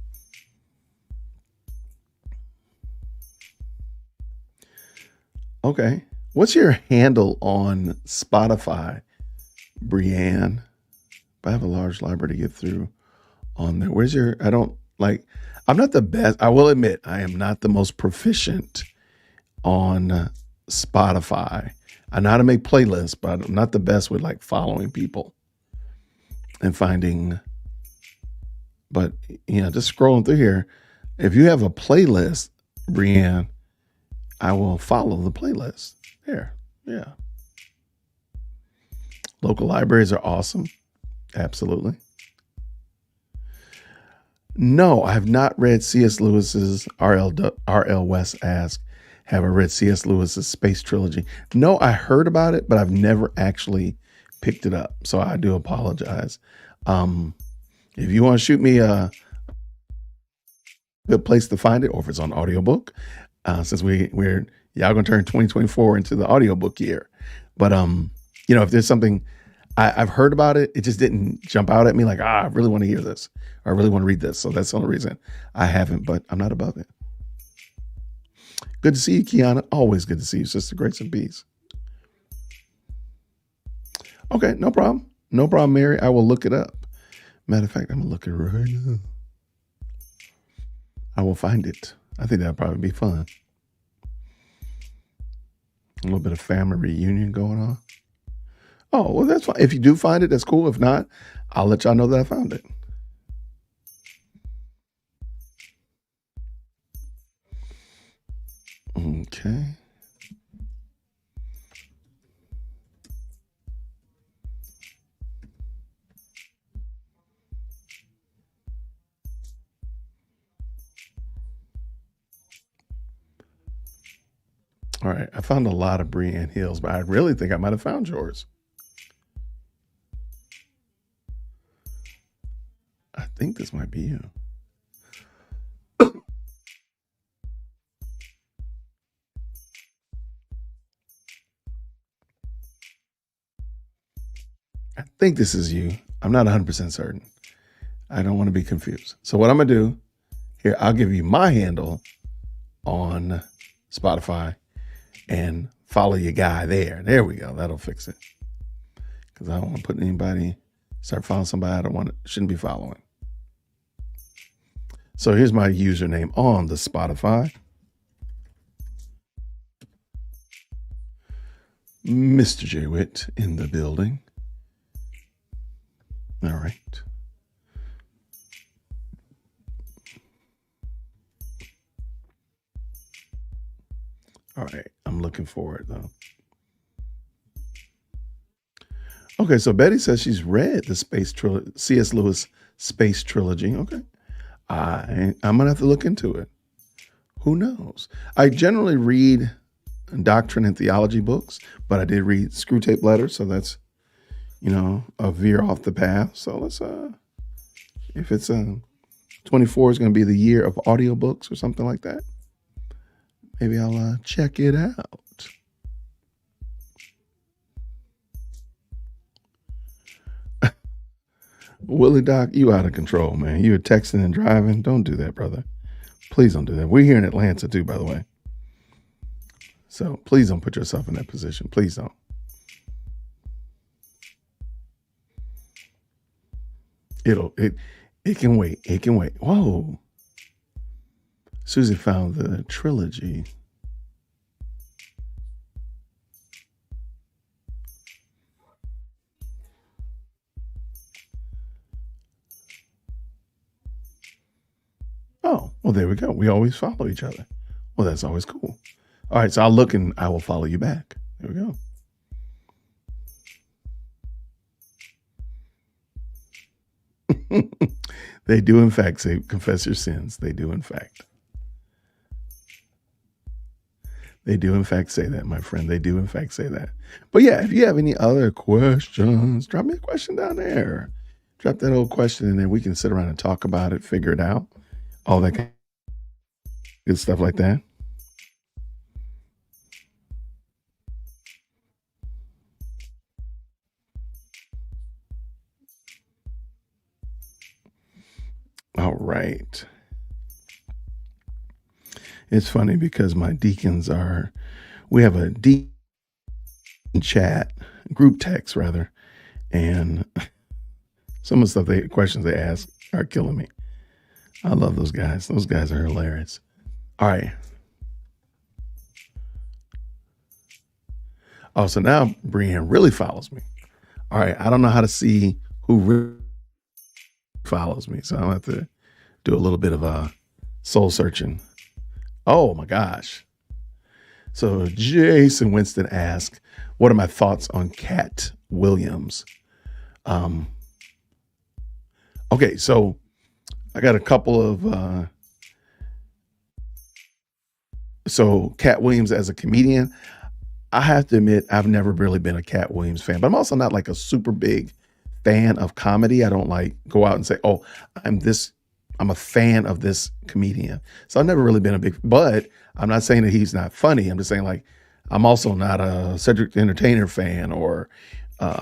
Okay. What's your handle on Spotify, Brianne? I have a large library to get through on there. I'm not the best. I will admit, I am not the most proficient on Spotify. I know how to make playlists, but I'm not the best with like following people and finding. But just scrolling through here, if you have a playlist, Brianne, I will follow the playlist. There, yeah. Local libraries are awesome. Absolutely. No, I have not read C.S. Lewis's R.L. West asks, have I read C.S. Lewis's Space Trilogy? No, I heard about it, but I've never actually picked it up. So I do apologize. If you want to shoot me a good place to find it, or if it's on audiobook, since we're y'all gonna turn 2024 into the audiobook year. But if there's something I've heard about it, it just didn't jump out at me like, I really want to hear this, or I really want to read this. So that's the only reason I haven't, but I'm not above it. Good to see you, Kiana. Always good to see you, Sister Grace and Peace. Okay, no problem. No problem, Mary. I will look it up. Matter of fact, I'm going to look it right now. I will find it. I think that'll probably be fun. A little bit of family reunion going on. Oh, well, that's fine. If you do find it, that's cool. If not, I'll let y'all know that I found it. Okay. All right. I found a lot of Brianne Hills, but I really think I might have found yours. I think this might be you. I think this is you. I'm not 100% certain. I don't want to be confused. So what I'm going to do here, I'll give you my handle on Spotify and follow your guy there. There we go. That'll fix it. Because I don't want to put start following somebody shouldn't be following. So here's my username on the Spotify. Mr. J. Witt in the building. All right. All right. I'm looking for it, though. Okay, so Betty says she's read the C.S. Lewis Space Trilogy. Okay. I'm going to have to look into it. Who knows? I generally read doctrine and theology books, but I did read Screwtape Letters, so that's, a veer off the path. So let's, if it's 24 is going to be the year of audiobooks or something like that, maybe I'll check it out. Willie Doc, you out of control, man. You were texting and driving. Don't do that, brother. Please don't do that. We're here in Atlanta too, by the way. So please don't put yourself in that position. Please don't. It can wait. It can wait. Whoa. Susie found the trilogy. Oh, well, there we go. We always follow each other. Well, that's always cool. All right, so I'll look and I will follow you back. There we go. They do, in fact, say, confess your sins. They do, in fact. They do, in fact, say that, my friend. They do, in fact, say that. But yeah, if you have any other questions, drop me a question down there. Drop that old question in there. We can sit around and talk about it, figure it out, all that kind of good stuff like that. All right. It's funny because my deacons we have a deacon chat, group text rather, and some of the stuff questions they ask are killing me. I love those guys. Those guys are hilarious. All right. Oh, so now Brienne really follows me. All right. I don't know how to see who really follows me, so I'm going to have to do a little bit of soul searching. Oh my gosh. So Jason Winston asked, what are my thoughts on Cat Williams? Okay, so I got a couple of so Cat Williams as a comedian, I have to admit I've never really been a Cat Williams fan, but I'm also not like a super big fan of comedy. I don't like go out and say, "Oh, I'm a fan of this comedian." So I've never really been but I'm not saying that he's not funny. I'm just saying like I'm also not a Cedric the Entertainer fan or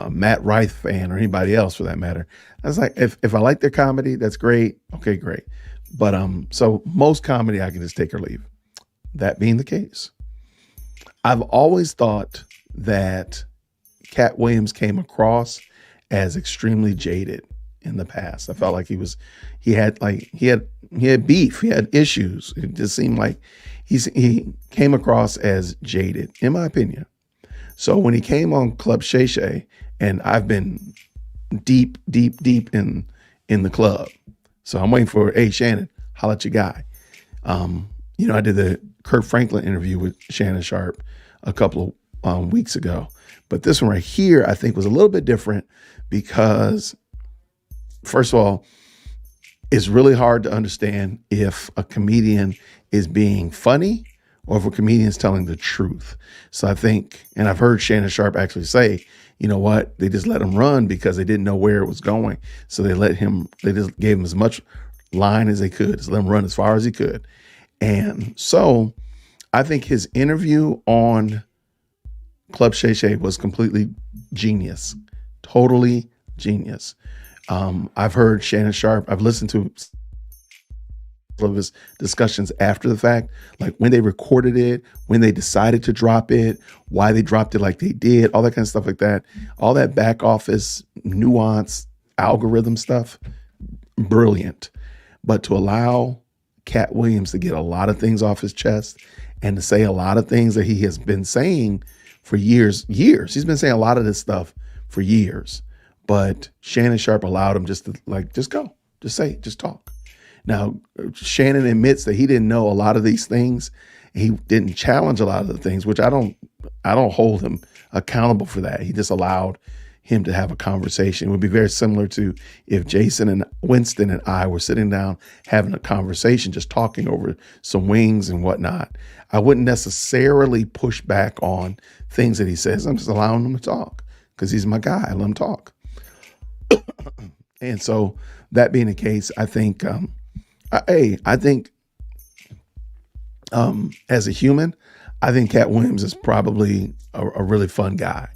Matt Rife fan or anybody else for that matter. I was like, if I like their comedy, that's great. Okay, great. But so most comedy I can just take or leave. That being the case, I've always thought that Cat Williams came across as extremely jaded in the past. I felt like he had beef, he had issues. It just seemed like he came across as jaded, in my opinion. So when he came on Club Shay Shay, and I've been deep in the club, so I'm waiting for Shannon, holla at your guy. I did the Kirk Franklin interview with Shannon Sharp a couple of weeks ago, but this one right here I think was a little bit different because, first of all, it's really hard to understand if a comedian is being funny or if a comedian is telling the truth. So I think, and I've heard Shannon Sharp actually say, you know what, they just let him run because they didn't know where it was going. So they just gave him as much line as they could, just let him run as far as he could. And so I think his interview on Club Shay Shay was completely genius, totally genius. I've heard Shannon Sharp, I've listened to of his discussions after the fact, like when they recorded it, when they decided to drop it, why they dropped it like they did, all that kind of stuff like that. All that back office nuance, algorithm stuff, brilliant. But to allow Cat Williams to get a lot of things off his chest and to say a lot of things that he has been saying for years. He's been saying a lot of this stuff for years. But Shannon Sharp allowed him just go, just say, just talk. Now, Shannon admits that he didn't know a lot of these things. He didn't challenge a lot of the things, which I don't hold him accountable for that. He just allowed him to have a conversation. It would be very similar to if Jason and Winston and I were sitting down having a conversation, just talking over some wings and whatnot. I wouldn't necessarily push back on things that he says. I'm just allowing him to talk because he's my guy. I let him talk. And so that being the case, I think, as a human, I think Cat Williams is probably a really fun guy.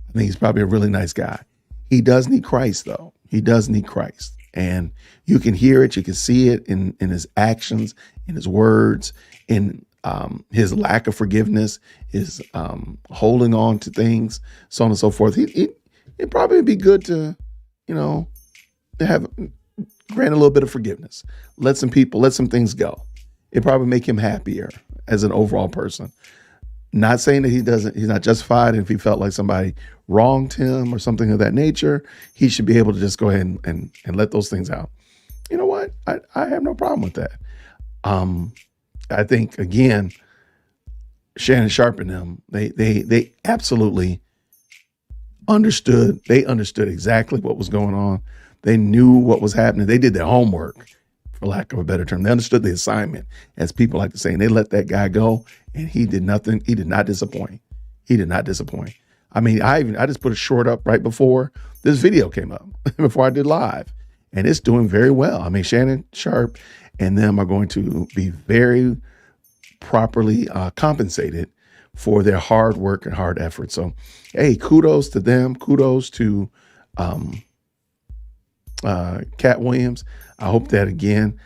I think he's probably a really nice guy. He does need Christ, though. He does need Christ. And you can hear it. You can see it in his actions, in his words, in his lack of forgiveness, his holding on to things, so on and so forth. It'd probably be good to, grant a little bit of forgiveness. Let some things go. It'd probably make him happier as an overall person. Not saying that he's not justified. And if he felt like somebody wronged him or something of that nature, he should be able to just go ahead and let those things out. You know what? I have no problem with that. I think, again, Shannon Sharp and them, they absolutely understood. They understood exactly what was going on. They knew what was happening. They did their homework, for lack of a better term. They understood the assignment, as people like to say, and they let that guy go, and he did nothing. He did not disappoint. He did not disappoint. I mean, I just put a short up right before this video came up, before I did live, and it's doing very well. I mean, Shannon Sharpe and them are going to be very properly compensated for their hard work and hard effort. So, hey, kudos to them. Kudos to Cat Williams. I hope that again.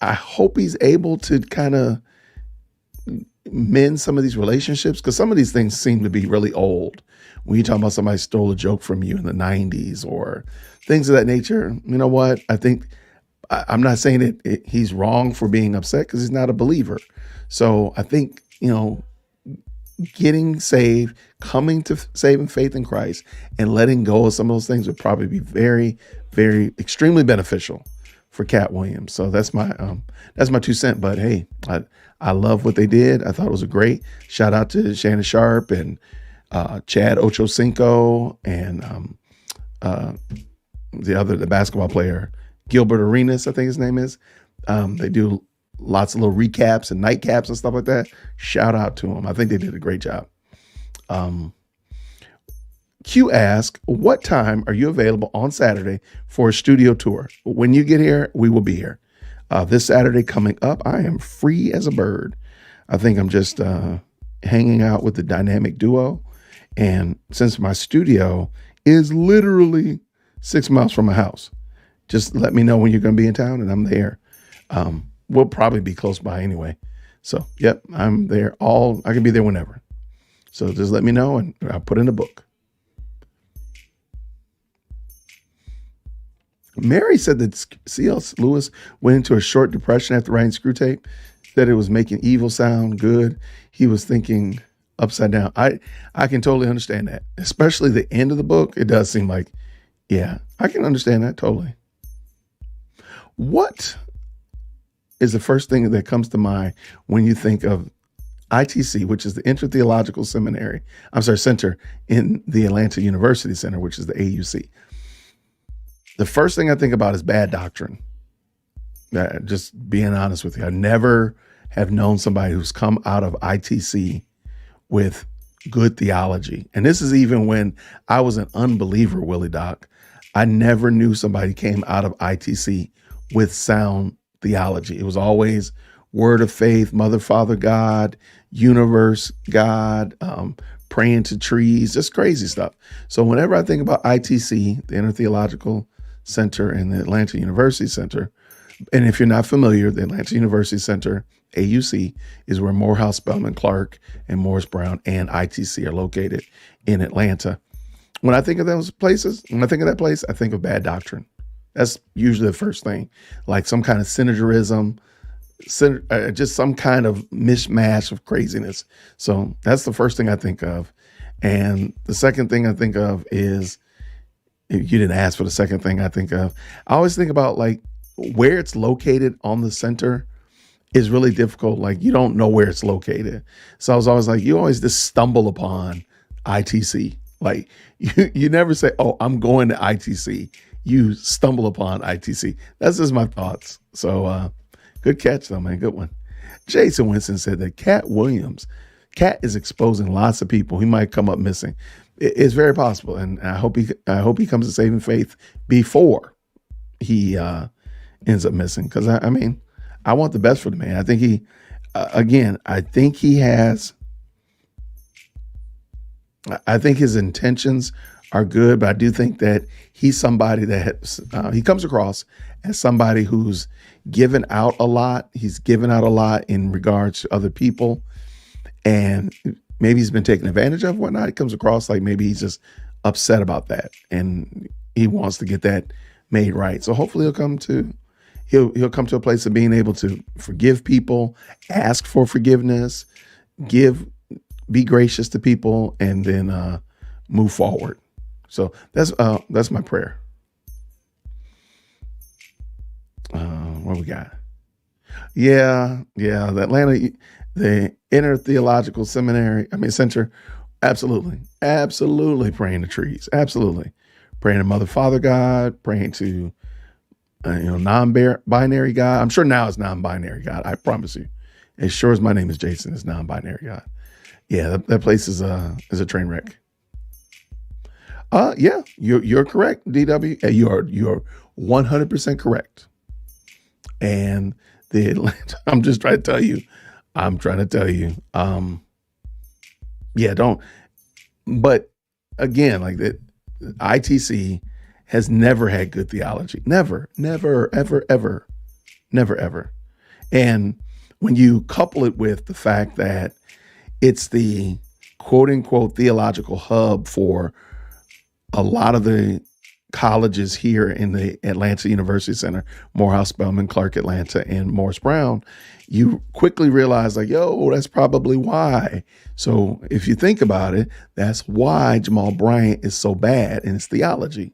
I hope he's able to kind of mend some of these relationships, because some of these things seem to be really old. When you talk about somebody stole a joke from you in the 90s or things of that nature, you know what? I think I'm not saying that he's wrong for being upset, because he's not a believer. So I think, getting saved, coming to saving faith in Christ, and letting go of some of those things would probably be very, very extremely beneficial for Cat Williams. So that's my 2 cents. But hey, I love what they did. I thought it was a great shout out to Shannon Sharpe and Chad Ochocinco and the basketball player Gilbert Arenas, I think his name is. They do lots of little recaps and nightcaps and stuff like that. Shout out to them. I think they did a great job. Q asked, what time are you available on Saturday for a studio tour? When you get here, we will be here. This Saturday coming up, I am free as a bird. I think I'm just hanging out with the dynamic duo. And since my studio is literally 6 miles from my house, just let me know when you're going to be in town and I'm there. We'll probably be close by anyway. So, yep, I'm there I can be there whenever. So just let me know and I'll put in a book. Mary said that C.S. Lewis went into a short depression after writing Screwtape, that it was making evil sound good. He was thinking upside down. I can totally understand that, especially the end of the book. It does seem like, yeah, I can understand that totally. What is the first thing that comes to mind when you think of ITC, which is the Intertheological Center in the Atlanta University Center, which is the AUC? The first thing I think about is bad doctrine. Just being honest with you, I never have known somebody who's come out of ITC with good theology. And this is even when I was an unbeliever, Willie Doc. I never knew somebody came out of ITC with sound theology. It was always word of faith, mother, father, God, universe, God, praying to trees, just crazy stuff. So whenever I think about ITC, the Intertheological Center and the Atlanta University Center, and if you're not familiar, the Atlanta University Center, AUC, is where Morehouse, Spelman, Clark, and Morris Brown and ITC are located in Atlanta. When I think of those places, when I think of that place, I think of bad doctrine. That's usually the first thing, like some kind of synergism, just some kind of mishmash of craziness. So that's the first thing I think of. And the second thing I think of is, if you didn't ask for the second thing I think of, I always think about like where it's located on the center is really difficult. Like you don't know where it's located. So I was always like, you always just stumble upon ITC. Like you never say, oh, I'm going to ITC. You stumble upon ITC. That's just my thoughts. So good catch though, man. Good one. Jason Winston said that Cat is exposing lots of people. He might come up missing. It's very possible. And I hope he comes to saving faith before he ends up missing. Cause I mean, I want the best for the man. I think I think his intentions are good, but I do think that he's somebody that he comes across as somebody who's given out a lot. He's given out a lot in regards to other people, and maybe he's been taken advantage of, whatnot. It comes across like maybe he's just upset about that, and he wants to get that made right. So hopefully he'll come to a place of being able to forgive people, ask for forgiveness, be gracious to people, and then move forward. So that's my prayer. What we got? Yeah. The Intertheological Center. Absolutely praying to trees. Absolutely praying to Mother, Father God, praying to non-binary God. I'm sure now it's non-binary God. I promise you. As sure as my name is Jason, it's non-binary God. Yeah, that place is a train wreck. Yeah, you're correct, DW. You are 100% correct. And the Atlanta, I'm just trying to tell you. I'm trying to tell you. Yeah, don't. But again, like that, ITC has never had good theology. Never, never, ever, ever, never, ever. And when you couple it with the fact that it's the quote unquote theological hub for a lot of the colleges here in the Atlanta University Center, Morehouse, Spelman, Clark, Atlanta, and Morris Brown, you quickly realize like, yo, that's probably why. So if you think about it, that's why Jamal Bryant is so bad in his theology.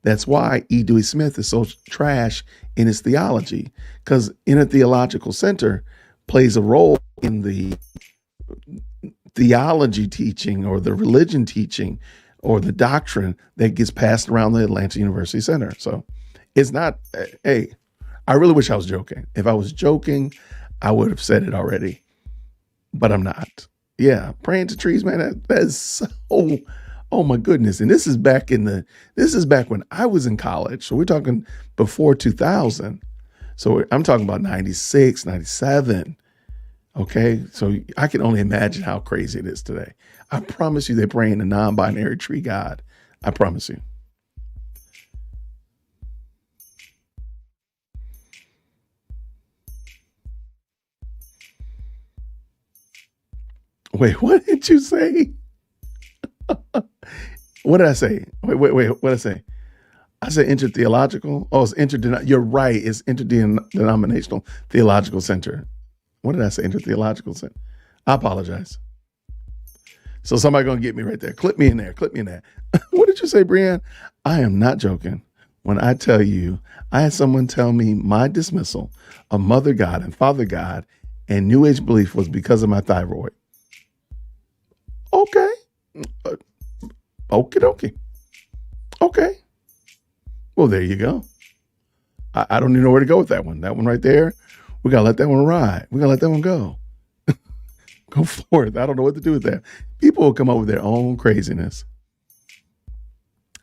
That's why E. Dewey Smith is so trash in his theology, because Inner Theological Center plays a role in the theology teaching or the religion teaching or the doctrine that gets passed around the Atlanta University Center. So it's not, hey, I really wish I was joking. If I was joking, I would have said it already, but I'm not. Yeah, praying to trees, man, that's so, oh my goodness. And this is back when I was in college. So we're talking before 2000. So I'm talking about 96, 97. Okay, so I can only imagine how crazy it is today. I promise you they're praying a non-binary tree God. I promise you. Wait, what did you say? What did I say? Wait, what did I say? I said intertheological. Oh, it's you're right. It's interdenominational theological center. What did I say? Intertheological center. I apologize. So somebody gonna get me right there. Clip me in there. Clip me in there. What did you say, Brianne? I am not joking when I tell you I had someone tell me my dismissal of Mother God and Father God and New Age belief was because of my thyroid. Okay. Okie dokie. Okay. Well, there you go. I don't even know where to go with that one. That one right there, we gotta let that one ride. We gotta let that one go. Go forth. I don't know what to do with that. People will come up with their own craziness.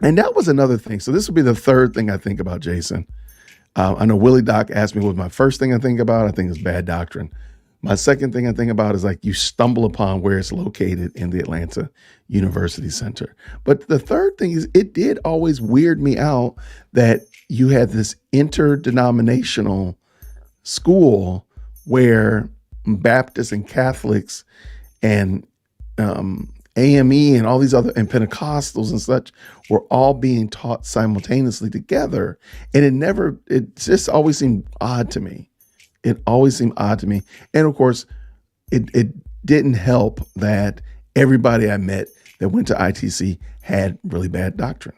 And that was another thing. So this will be the third thing I think about, Jason. I know Willie Doc asked me what my first thing I think about. I think is bad doctrine. My second thing I think about is like you stumble upon where it's located in the Atlanta University Center. But the third thing is it did always weird me out that you had this interdenominational school where Baptists and Catholics and AME and all these other and Pentecostals and such were all being taught simultaneously together. And it just always seemed odd to me. It always seemed odd to me. And of course, it didn't help that everybody I met that went to ITC had really bad doctrine.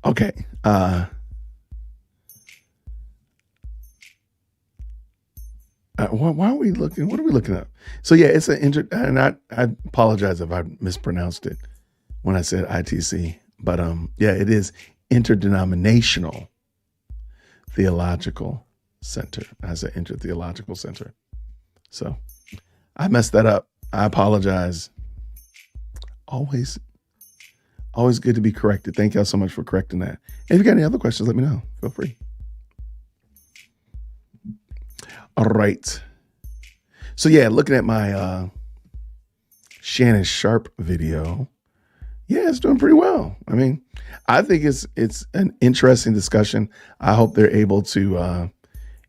Okay. Why are we looking? What are we looking up? So yeah, it's and I apologize if I mispronounced it when I said ITC, but yeah, it is Interdenominational Theological Center. I said Intertheological Center. So I messed that up. I apologize. Always, always good to be corrected. Thank y'all so much for correcting that. And if you got any other questions, let me know. Feel free. All right. So yeah, looking at my Shannon Sharp video, yeah, it's doing pretty well. I mean, I think it's an interesting discussion. I hope they're able to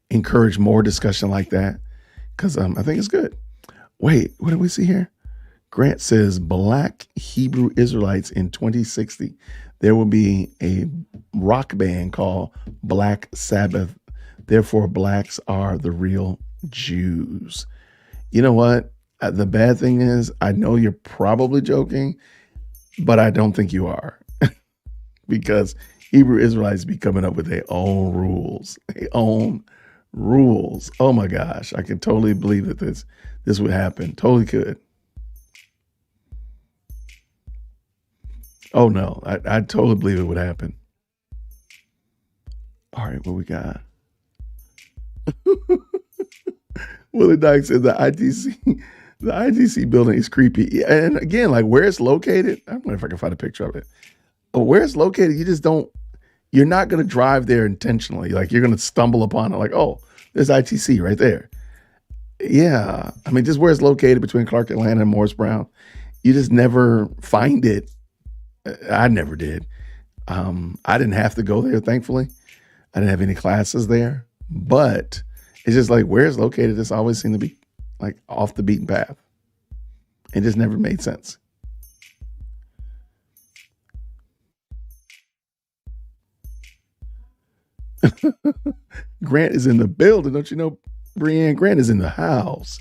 encourage more discussion like that because I think it's good. Wait, what do we see here? Grant says Black Hebrew Israelites in 2060. There will be a rock band called Black Sabbath. Therefore, blacks are the real Jews. You know what? The bad thing is, I know you're probably joking, but I don't think you are, because Hebrew Israelites be coming up with their own rules, their own rules. Oh my gosh, I can totally believe that this would happen. Totally could. Oh no, I totally believe it would happen. All right, what we got? Willie Dyke said the ITC, the ITC building is creepy. Yeah, and again, like where it's located, I don't know if I can find a picture of it. But where it's located, you just don't. You're not going to drive there intentionally. Like you're going to stumble upon it. Like, oh, there's ITC right there. Yeah, I mean, just where it's located between Clark Atlanta and Morris Brown, you just never find it. I never did. I didn't have to go there, thankfully. I didn't have any classes there, but it's just like where it's located. It's always seemed to be like off the beaten path. It just never made sense. Grant is in the building. Don't you know, Brianne? Grant is in the house.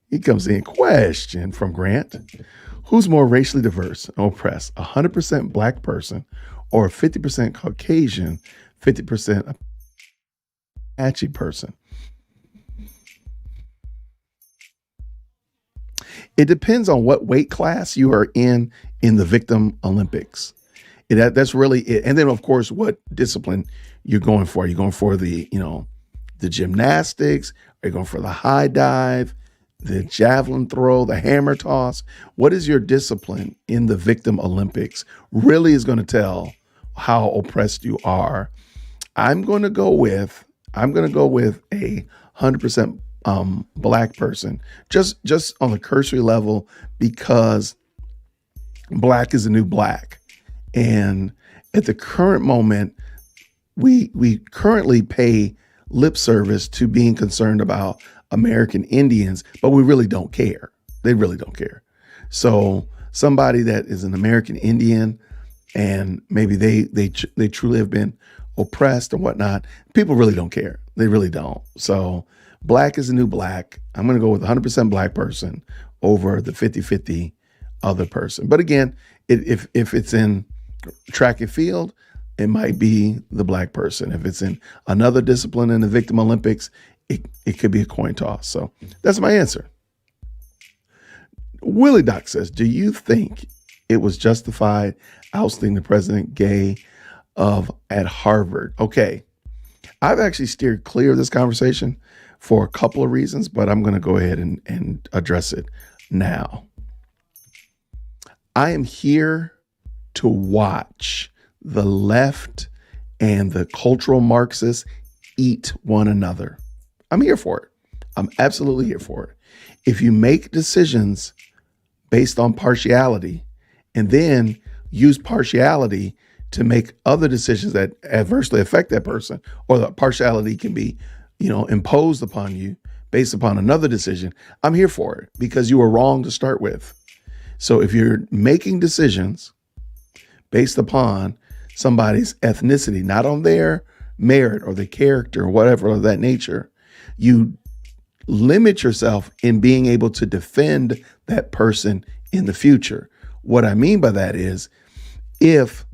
He comes in. Question from Grant: who's more racially diverse and oppressed, 100% black person or a 50% Caucasian, 50% Apache person? It depends on what weight class you are in the victim Olympics. That's really it. And then, of course, what discipline you're going for. Are you going for the gymnastics? Are you going for the high dive, the javelin throw, the hammer toss? What is your discipline in the victim Olympics? Really is going to tell how oppressed you are. I'm going to go with a 100% black person, just on the cursory level, because black is the new black, and at the current moment, we currently pay lip service to being concerned about American Indians, but we really don't care. They really don't care. So somebody that is an American Indian and maybe they truly have been oppressed or whatnot, people really don't care. They really don't. So black is the new black. I'm going to go with 100% black person over the 50-50 other person. But again, if it's in track and field, it might be the black person. If it's in another discipline in the victim Olympics, it could be a coin toss. So that's my answer. Willie Doc says, do you think it was justified ousting the President Gay at Harvard? Okay. I've actually steered clear of this conversation for a couple of reasons, but I'm going to go ahead and address it now. I am here to watch the left and the cultural Marxists eat one another. I'm here for it. I'm absolutely here for it. If you make decisions based on partiality and then use partiality to make other decisions that adversely affect that person, or the partiality can be, imposed upon you based upon another decision, I'm here for it because you were wrong to start with. So if you're making decisions based upon somebody's ethnicity, not on their merit or their character or whatever of that nature, you limit yourself in being able to defend that person in the future. What I mean by that is, if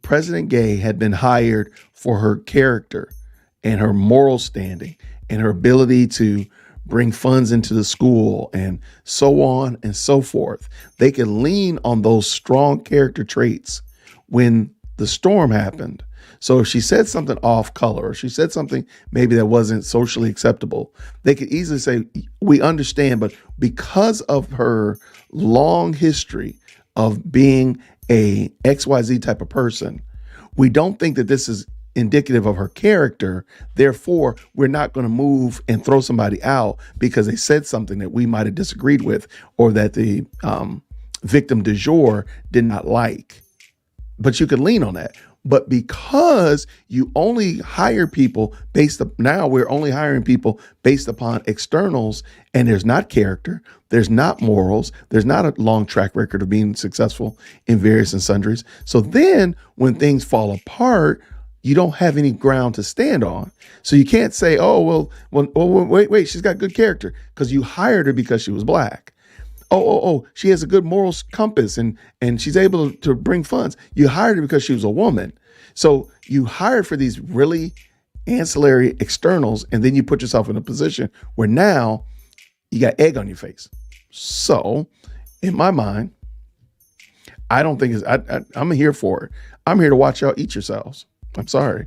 President Gay had been hired for her character and her moral standing and her ability to bring funds into the school and so on and so forth, they could lean on those strong character traits when the storm happened. So if she said something off color, or she said something maybe that wasn't socially acceptable, they could easily say, we understand, but because of her long history of being a XYZ type of person, we don't think that this is indicative of her character. Therefore, we're not going to move and throw somebody out because they said something that we might have disagreed with, or that the victim du jour did not like. But you can lean on that. But because you only hire people now we're only hiring people based upon externals, and there's not character, there's not morals, there's not a long track record of being successful in various and sundries. So then when things fall apart, you don't have any ground to stand on. So you can't say, oh, wait, she's got good character because you hired her because she was black. Oh, she has a good moral compass and she's able to bring funds. You hired her because she was a woman. So you hired for these really ancillary externals, and then you put yourself in a position where now you got egg on your face. So in my mind, I don't think I'm here for it. I'm here to watch y'all eat yourselves. I'm sorry.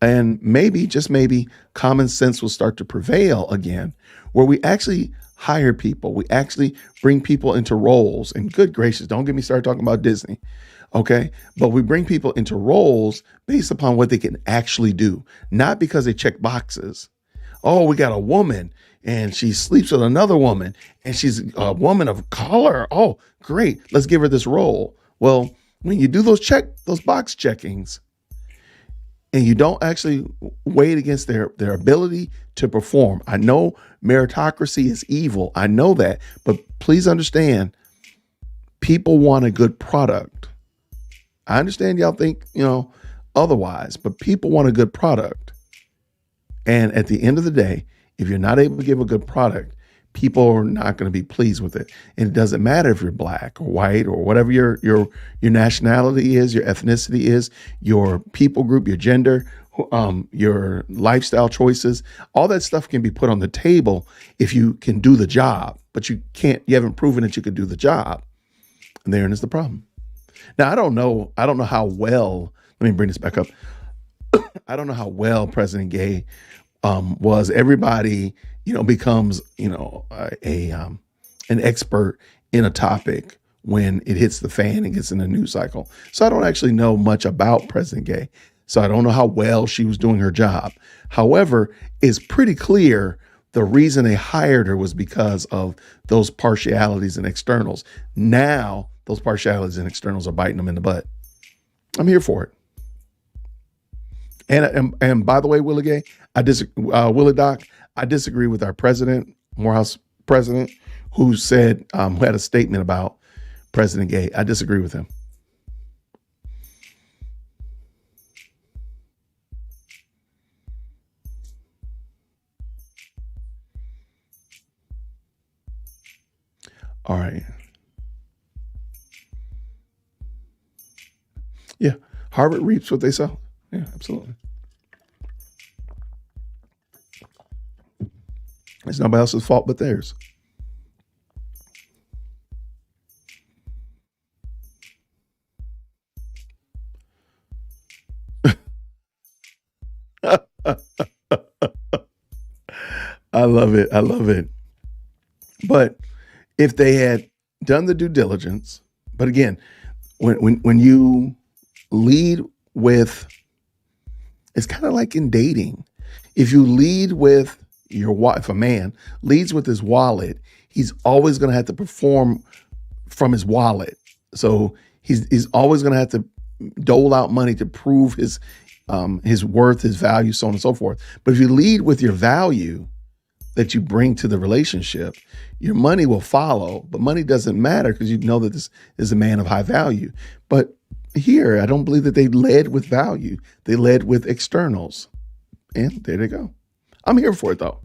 And maybe, just maybe, common sense will start to prevail again, where we actually hire people. We actually bring people into roles. And good gracious, don't get me started talking about Disney. Okay. But we bring people into roles based upon what they can actually do, not because they check boxes. Oh, we got a woman and she sleeps with another woman and she's a woman of color. Oh, great. Let's give her this role. Well, when you do those box checkings and you don't actually weigh it against their ability to perform. I know meritocracy is evil. I know that, but please understand, people want a good product. I understand y'all think, otherwise, but people want a good product. And at the end of the day, if you're not able to give a good product, people are not going to be pleased with it. And it doesn't matter if you're black or white or whatever your nationality is, your ethnicity is, your people group, your gender, your lifestyle choices. All that stuff can be put on the table if you can do the job, but you haven't proven that you can do the job. And therein is the problem. Now, I don't know how well, let me bring this back up. I don't know how well President Gay was. Everybody, becomes, an expert in a topic when it hits the fan and gets in the news cycle. So I don't actually know much about President Gay. So I don't know how well she was doing her job. However, it's pretty clear the reason they hired her was because of those partialities and externals. Now, those partialities and externals are biting them in the butt. I'm here for it. And by the way, Willie Gay, Willie Doc, I disagree with our president, Morehouse president, who said, who had a statement about President Gay. I disagree with him. All right. Yeah. Harvard reaps what they sow. Yeah, absolutely. It's nobody else's fault but theirs. I love it. I love it. But if they had done the due diligence, but again, when you lead with, it's kind of like in dating. If you lead with if a man leads with his wallet, he's always going to have to perform from his wallet. So he's always going to have to dole out money to prove his worth, his value, so on and so forth. But if you lead with your value that you bring to the relationship, your money will follow. But money doesn't matter because you know that this is a man of high value. But here, I don't believe that they led with value. They led with externals. And there they go. I'm here for it, though.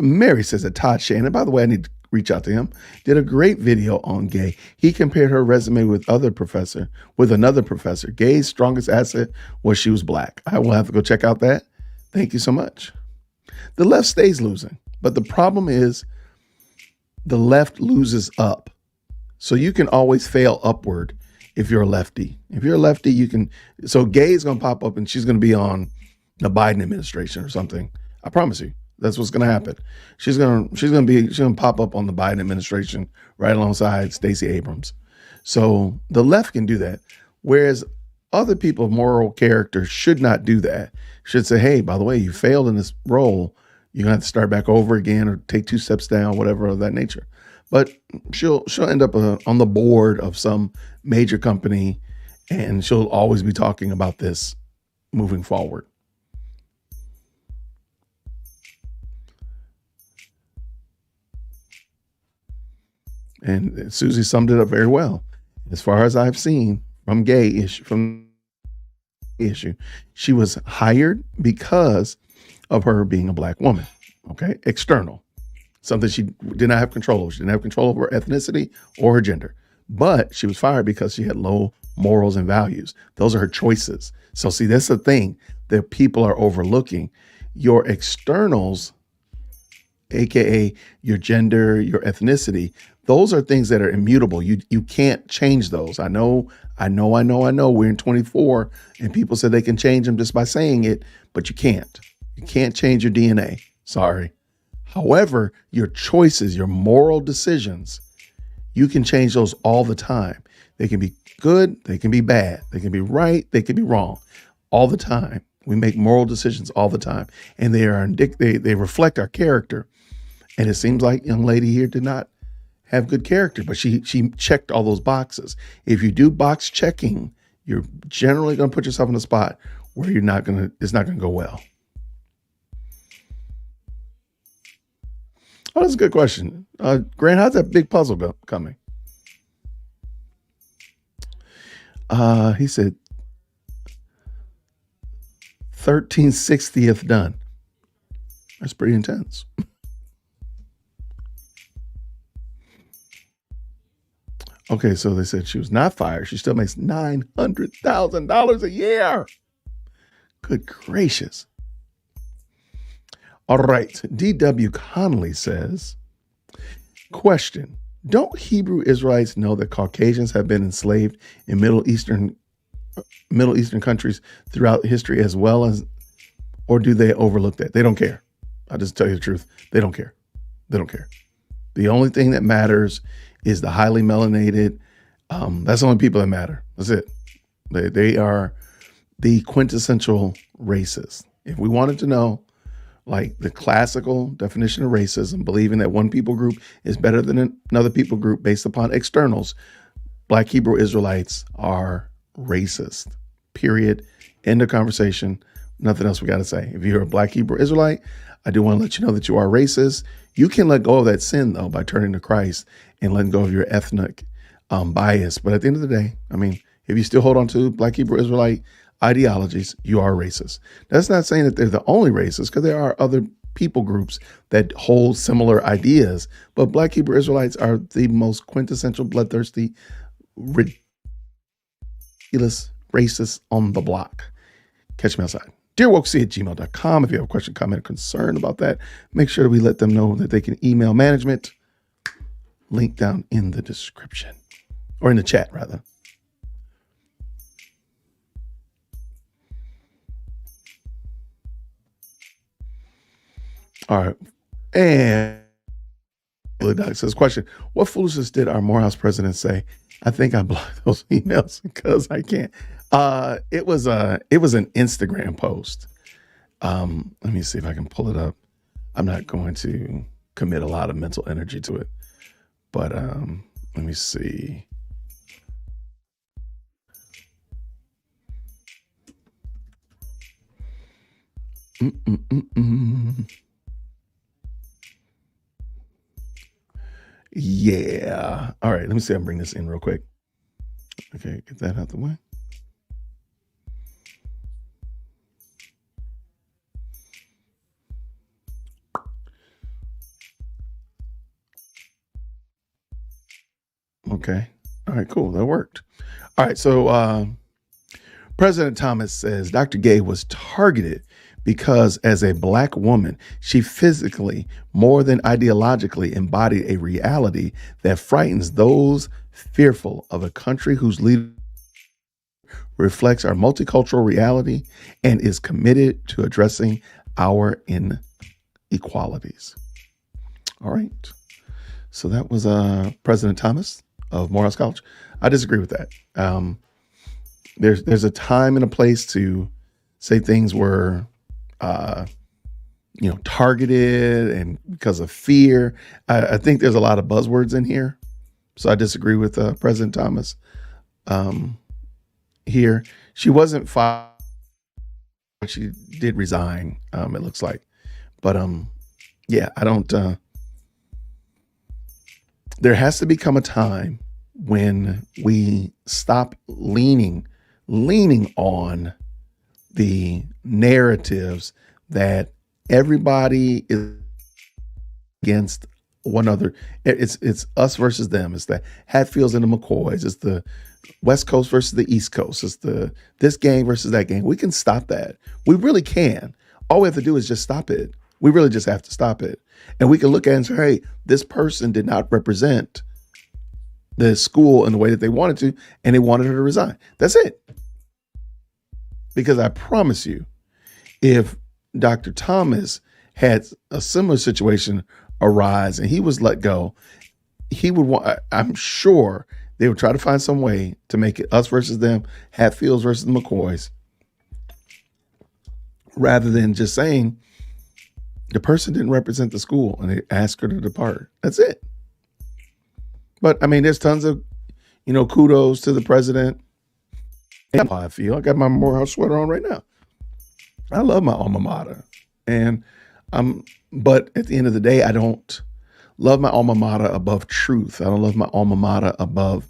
Mary says that Todd Shannon, by the way, I need to reach out to him, did a great video on Gay. He compared her resume with another professor. Gay's strongest asset was she was black. I will have to go check out that. Thank you so much. The left stays losing, but the problem is the left loses up. So you can always fail upward if you're a lefty. If you're a lefty, you can. So Gay is going to pop up and she's going to be on the Biden administration or something. I promise you, that's what's going to happen. She's going to pop up on the Biden administration right alongside Stacey Abrams. So the left can do that, whereas other people of moral character should not do that. Should say, hey, by the way, you failed in this role. You're gonna have to start back over again or take 2 steps down, whatever of that nature. But she'll end up on the board of some major company, and she'll always be talking about this moving forward. And Susie summed it up very well. As far as I've seen from Gay, from issue. She was hired because of her being a black woman. Okay, external, something she did not have control over. She didn't have control over her ethnicity or her gender, but she was fired because she had low morals and values. Those are her choices. So see, that's the thing that people are overlooking. Your externals, aka your gender, your ethnicity, those are things that are immutable. You can't change those. I know. We're in 24 and people said they can change them just by saying it, but you can't. You can't change your DNA. Sorry. However, your choices, your moral decisions, you can change those all the time. They can be good, they can be bad, they can be right, they can be wrong, all the time. We make moral decisions all the time, and they reflect our character. And it seems like young lady here did not have good character, but she checked all those boxes. If you do box checking, you're generally going to put yourself in a spot where it's not going to go well. Oh, that's a good question. Grant, how's that big puzzle coming? He said 13/60th done. That's pretty intense. Okay, so they said she was not fired. She still makes $900,000 a year. Good gracious. All right, D.W. Connolly says, question, don't Hebrew Israelites know that Caucasians have been enslaved in Middle Eastern countries throughout history as well as, or do they overlook that? They don't care. I'll just tell you the truth. They don't care. They don't care. The only thing that matters is the highly melanated. That's the only people that matter. That's it. They are the quintessential racists. If we wanted to know, like the classical definition of racism, believing that one people group is better than another people group based upon externals, Black Hebrew Israelites are racist. Period. End of conversation. Nothing else we got to say. If you're a Black Hebrew Israelite, I do want to let you know that you are racist. You can let go of that sin, though, by turning to Christ and letting go of your ethnic bias. But at the end of the day, I mean, if you still hold on to Black Hebrew Israelite ideologies, you are racist. That's not saying that they're the only racist, because there are other people groups that hold similar ideas. But Black Hebrew Israelites are the most quintessential, bloodthirsty, ridiculous racists on the block. Catch me outside. DearWokC@gmail.com. If you have a question, comment, or concern about that, make sure that we let them know that they can email management. Link down in the description, or in the chat, rather. All right. And the doc says, question, what foolishness did our Morehouse president say? I think I blocked those emails because I can't. It was an Instagram post. Let me see if I can pull it up. I'm not going to commit a lot of mental energy to it, but let me see. Yeah. All right. Let me see. I'll bring this in real quick. Okay. Get that out the way. Okay. All right, cool. That worked. All right. So President Thomas says Dr. Gay was targeted because as a Black woman, she physically, more than ideologically, embodied a reality that frightens those fearful of a country whose leader reflects our multicultural reality and is committed to addressing our inequalities. All right. So that was President Thomas of Morehouse College. I disagree with that. There's a time and a place to say things were, targeted and because of fear. I think there's a lot of buzzwords in here. So I disagree with President Thomas here. She wasn't fired. She did resign, it looks like. But yeah, I don't. There has to become a time when we stop leaning on the narratives that everybody is against one other. It's us versus them. It's the Hatfields and the McCoys. It's the West Coast versus the East Coast. It's the this gang versus that gang. We can stop that. We really can. All we have to do is just stop it. We really just have to stop it. And we can look at it and say, hey, this person did not represent the school in the way that they wanted to, and they wanted her to resign. That's it. Because I promise you, if Dr. Thomas had a similar situation arise and he was let go, he would want, I'm sure they would try to find some way to make it us versus them, Hatfields versus the McCoys, rather than just saying the person didn't represent the school and they asked her to depart. That's it. But I mean, there's tons of, kudos to the president. And how I feel. I got my Morehouse sweater on right now. I love my alma mater. And but at the end of the day, I don't love my alma mater above truth. I don't love my alma mater above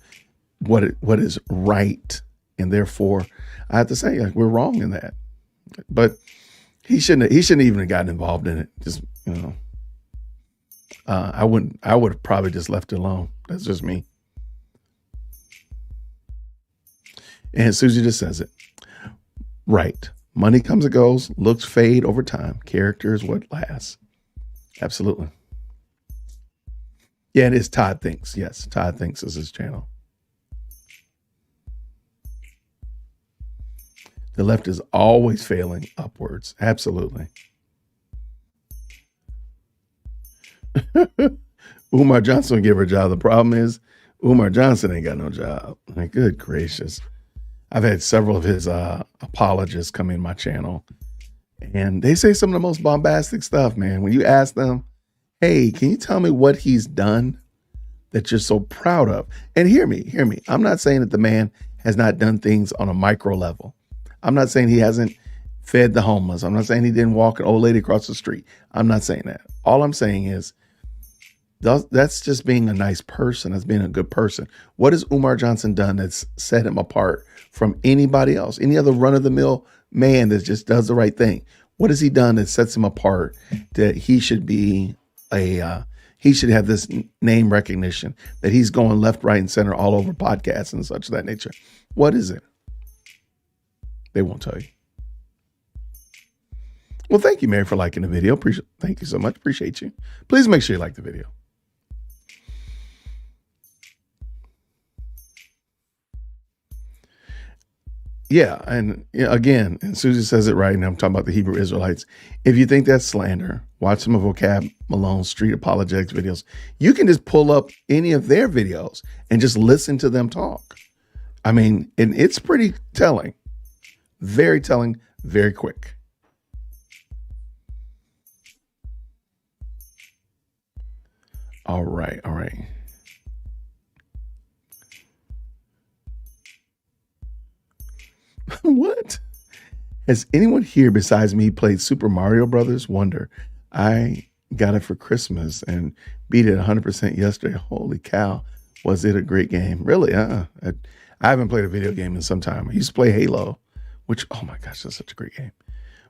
what is right. And therefore, I have to say, like, we're wrong in that. But he shouldn't even have gotten involved in it. Just, I would have probably just left it alone. That's just me. And Susie just says it. Right. Money comes and goes, looks fade over time. Character is what lasts. Absolutely. Yeah, it is Todd Thinks. Yes, Todd Thinks is his channel. The left is always failing upwards. Absolutely. Umar Johnson will give her a job. The problem is Umar Johnson ain't got no job. Like, good gracious. I've had several of his apologists come in my channel, and they say some of the most bombastic stuff, man. When you ask them, hey, can you tell me what he's done that you're so proud of? And hear me. I'm not saying that the man has not done things on a micro level. I'm not saying he hasn't fed the homeless. I'm not saying he didn't walk an old lady across the street. I'm not saying that. All I'm saying is that's just being a nice person. That's being a good person. What has Umar Johnson done that's set him apart from anybody else? Any other run-of-the-mill man that just does the right thing? What has he done that sets him apart that he should be he should have this name recognition, that he's going left, right, and center all over podcasts and such of that nature? What is it? They won't tell you. Well, thank you, Mary, for liking the video. Thank you so much. Appreciate you. Please make sure you like the video. Yeah, and again, and Susie says it right, and I'm talking about the Hebrew Israelites. If you think that's slander, watch some of Vocab Malone's street apologetics videos. You can just pull up any of their videos and just listen to them talk. I mean, and it's pretty telling. Very telling, very quick. All right. What? Has anyone here besides me played Super Mario Brothers Wonder? I got it for Christmas and beat it 100% yesterday. Holy cow. Was it a great game? Really? I haven't played a video game in some time. I used to play Halo, which, oh my gosh, that's such a great game.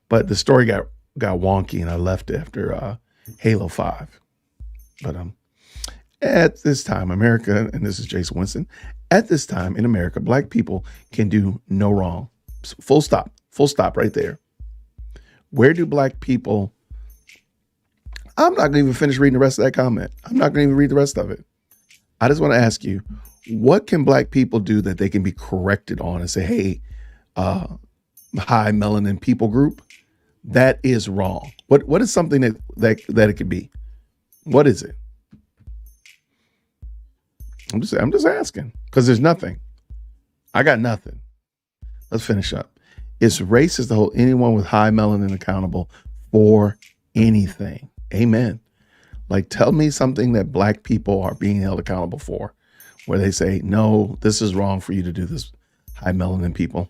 But the story got wonky and I left after Halo 5. But at this time, America, and this is Jason Winston, at this time in America, Black people can do no wrong. Full stop right there. Where do Black people, I'm not going to even finish reading the rest of that comment. I'm not going to even read the rest of it. I just want to ask you, what can Black people do that they can be corrected on and say, hey, high melanin people group, that is wrong. What is something that it could be? What is it? I'm just asking, because there's nothing. I got nothing. Let's finish up. It's racist to hold anyone with high melanin accountable for anything. Amen. Like, tell me something that Black people are being held accountable for, where they say, no, this is wrong for you to do this, high melanin people.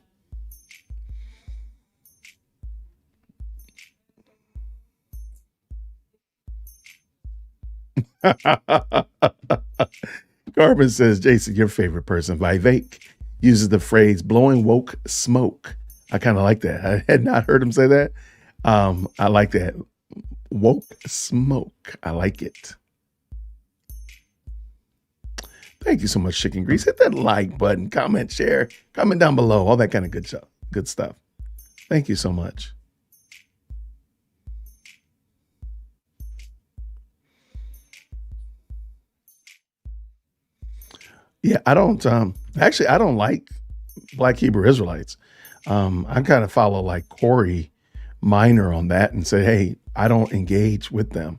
Garvin says, Jason, your favorite person, Vivek, uses the phrase blowing woke smoke. I kind of like that. I had not heard him say that. I like that. Woke smoke. I like it. Thank you so much, Chicken Grease. Hit that like button, comment, share, comment down below, all that kind of good stuff. Thank you so much. Yeah, I don't actually I don't like Black Hebrew Israelites. I kind of follow like Corey Minor on that and say, hey, I don't engage with them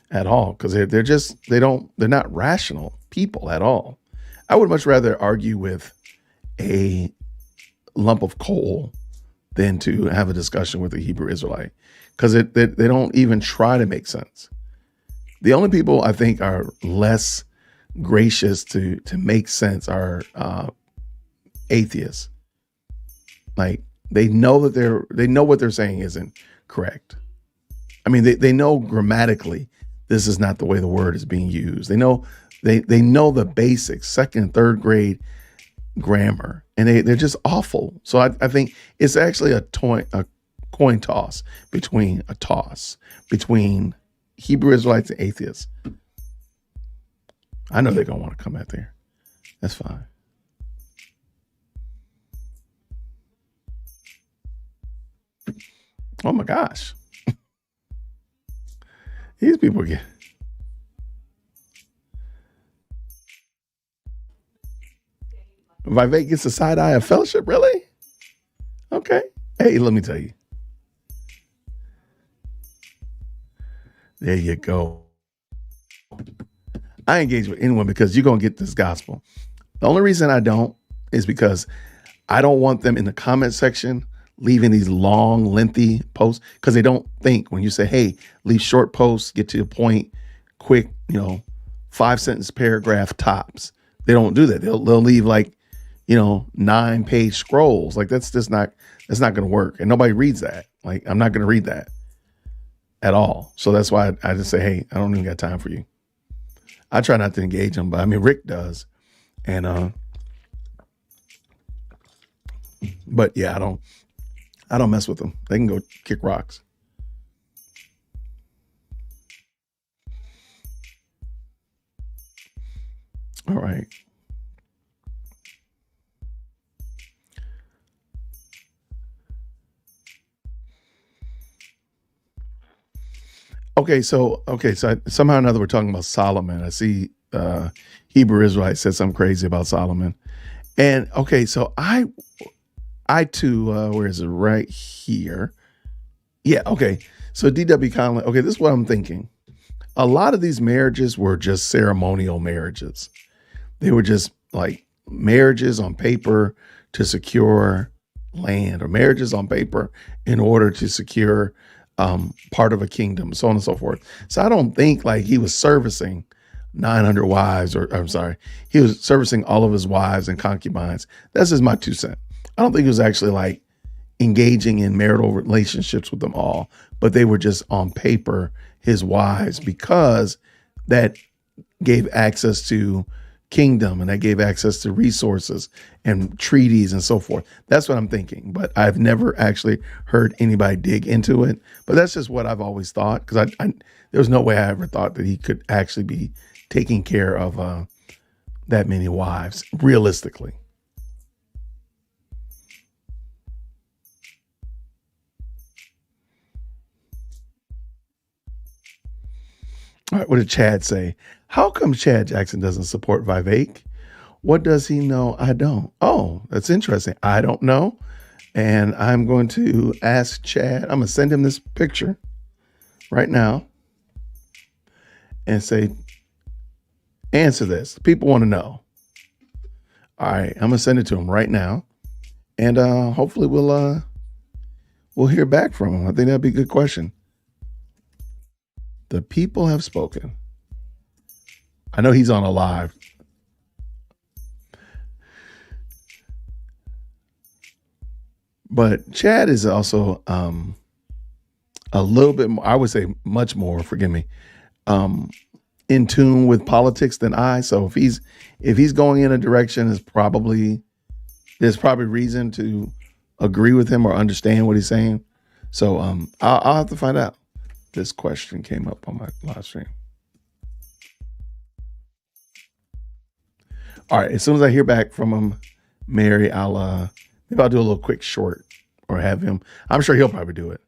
at all because they're not rational people at all. I would much rather argue with a lump of coal than to have a discussion with a Hebrew Israelite because they don't even try to make sense. The only people I think are less gracious to make sense are atheists. Like they know that they know what they're saying isn't correct. I mean, they know grammatically this is not the way the word is being used. They know the basics, second and third grade grammar, and they're just awful. So I think it's actually a coin toss between Hebrew Israelites and atheists. I know they're gonna want to come out there. That's fine. Oh my gosh. These people get Vivek gets a side eye of fellowship, really? Okay. Hey, let me tell you. There you go. I engage with anyone because you're gonna get this gospel. The only reason I don't is because I don't want them in the comment section leaving these long, lengthy posts because they don't think when you say, hey, leave short posts, get to the point, quick, 5-sentence paragraph tops. They don't do that. They'll leave like, 9-page scrolls. Like that's not going to work. And nobody reads that. Like I'm not going to read that at all. So that's why I just say, hey, I don't even got time for you. I try not to engage them, but I mean, Rick does. And, but yeah, I don't mess with them. They can go kick rocks. All right. So somehow or another we're talking about Solomon. I see Hebrew Israelite said something crazy about Solomon. And so I too, where is it? Right here. Yeah, okay. So D.W. Conley, this is what I'm thinking. A lot of these marriages were just ceremonial marriages. They were just like marriages on paper to secure land or marriages on paper in order to secure part of a kingdom, so on and so forth. So I don't think like he was servicing 900 wives he was servicing all of his wives and concubines. That's just my 2 cents. I don't think he was actually like engaging in marital relationships with them all, but they were just on paper his wives because that gave access to kingdom and that gave access to resources and treaties and so forth. That's what I'm thinking, but I've never actually heard anybody dig into it. But that's just what I've always thought because I there was no way I ever thought that he could actually be taking care of that many wives realistically. All right, what did Chad say? How come Chad Jackson doesn't support Vivek? What does he know? I don't. Oh, that's interesting. I don't know. And I'm going to ask Chad. I'm going to send him this picture right now and say, answer this. People want to know. All right, I'm going to send it to him right now. And hopefully we'll hear back from him. I think that'd be a good question. The people have spoken. I know he's on a live. But Chad is also a little bit more, I would say much more, forgive me, in tune with politics than I. So if he's going in a direction, there's probably reason to agree with him or understand what he's saying. So I'll have to find out. This question came up on my live stream. All right, as soon as I hear back from him, Mary, maybe I'll do a little quick short or have him. I'm sure he'll probably do it.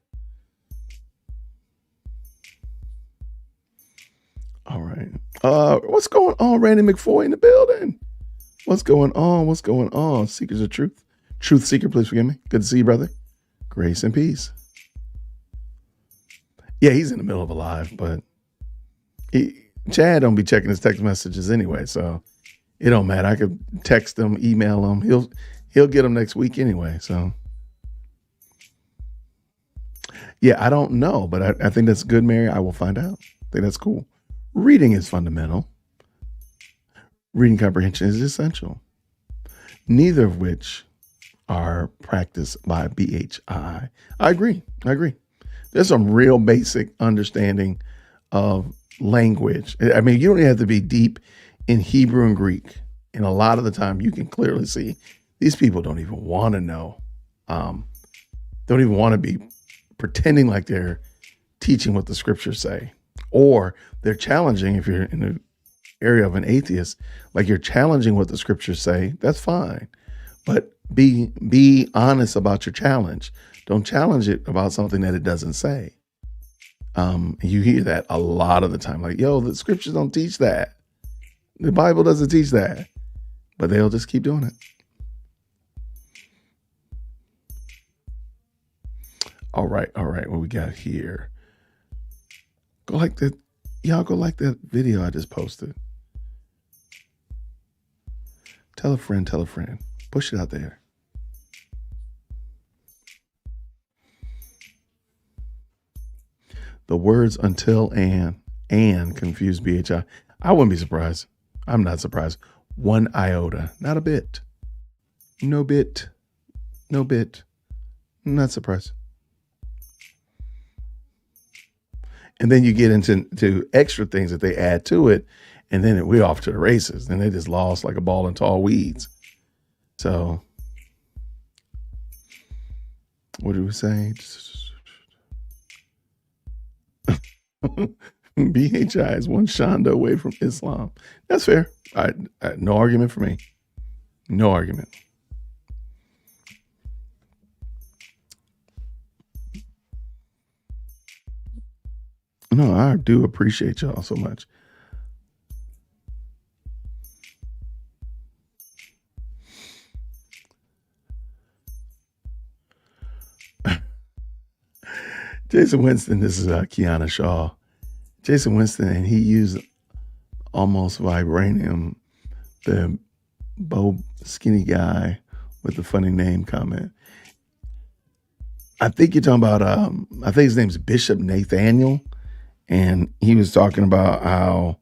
All right. What's going on, Randy McFoy in the building? What's going on? What's going on? Seekers of Truth. Truth Seeker, please forgive me. Good to see you, brother. Grace and peace. Yeah, he's in the middle of a live, but Chad don't be checking his text messages anyway, so it don't matter. I could text him, email him. He'll get them next week anyway. So yeah, I don't know, but I think that's good, Mary. I will find out. I think that's cool. Reading is fundamental. Reading comprehension is essential. Neither of which are practiced by BHI. I agree. There's some real basic understanding of language. I mean, you don't have to be deep in Hebrew and Greek. And a lot of the time you can clearly see these people don't even want to know. Don't even want to be pretending like they're teaching what the scriptures say. Or they're challenging, if you're in the area of an atheist, like you're challenging what the scriptures say, that's fine. But be honest about your challenge. Don't challenge it about something that it doesn't say. You hear that a lot of the time, like, yo, the scriptures don't teach that. The Bible doesn't teach that. But they'll just keep doing it. All right. What we got here? Go like that. Y'all go like that video I just posted. Tell a friend. Push it out there. The words until and confuse BHI. I wouldn't be surprised. I'm not surprised. One iota. Not a bit. No bit. Not surprised. And then you get into extra things that they add to it, and then we're off to the races. Then they just lost like a ball in tall weeds. So, what do we say? BHI is one shanda away from Islam. That's fair. No argument for me. No argument. No, I do appreciate y'all so much. Jason Winston, this is Kiana Shaw. Jason Winston, and he used almost vibranium, the Bo skinny guy with the funny name comment. I think you're talking about, I think his name's Bishop Nathaniel, and he was talking about how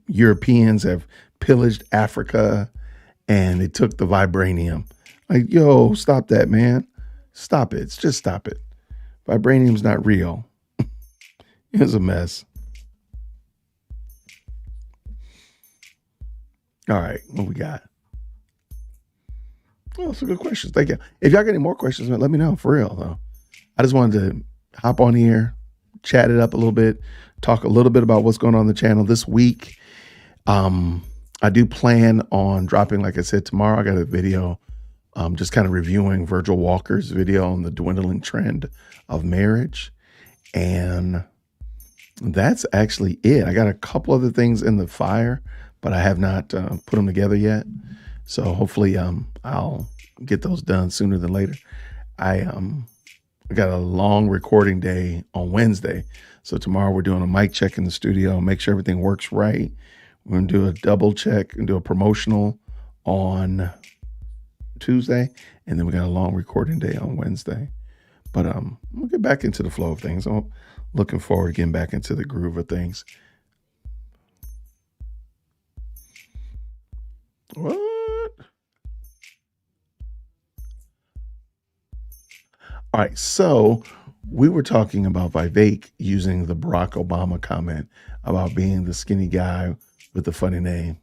Europeans have pillaged Africa and they took the vibranium. Like, yo, stop that, man. Stop it. Just stop it. Vibranium's not real. It's a mess. All right, what we got? Oh, some good questions. Thank you. If y'all got any more questions, man, let me know. For real, though. I just wanted to hop on here, chat it up a little bit, talk a little bit about what's going on the channel this week. I do plan on dropping, like I said, tomorrow. I got a video just kind of reviewing Virgil Walker's video on the dwindling trend of marriage. And that's actually it. I got a couple other things in the fire, but I have not put them together yet. So hopefully I'll get those done sooner than later. I got a long recording day on Wednesday. So tomorrow we're doing a mic check in the studio, make sure everything works right. We're going to do a double check and do a promotional on Tuesday. And then we got a long recording day on Wednesday. But we'll get back into the flow of things. I'm looking forward to getting back into the groove of things. What? All right, so we were talking about Vivek using the Barack Obama comment about being the skinny guy with the funny name.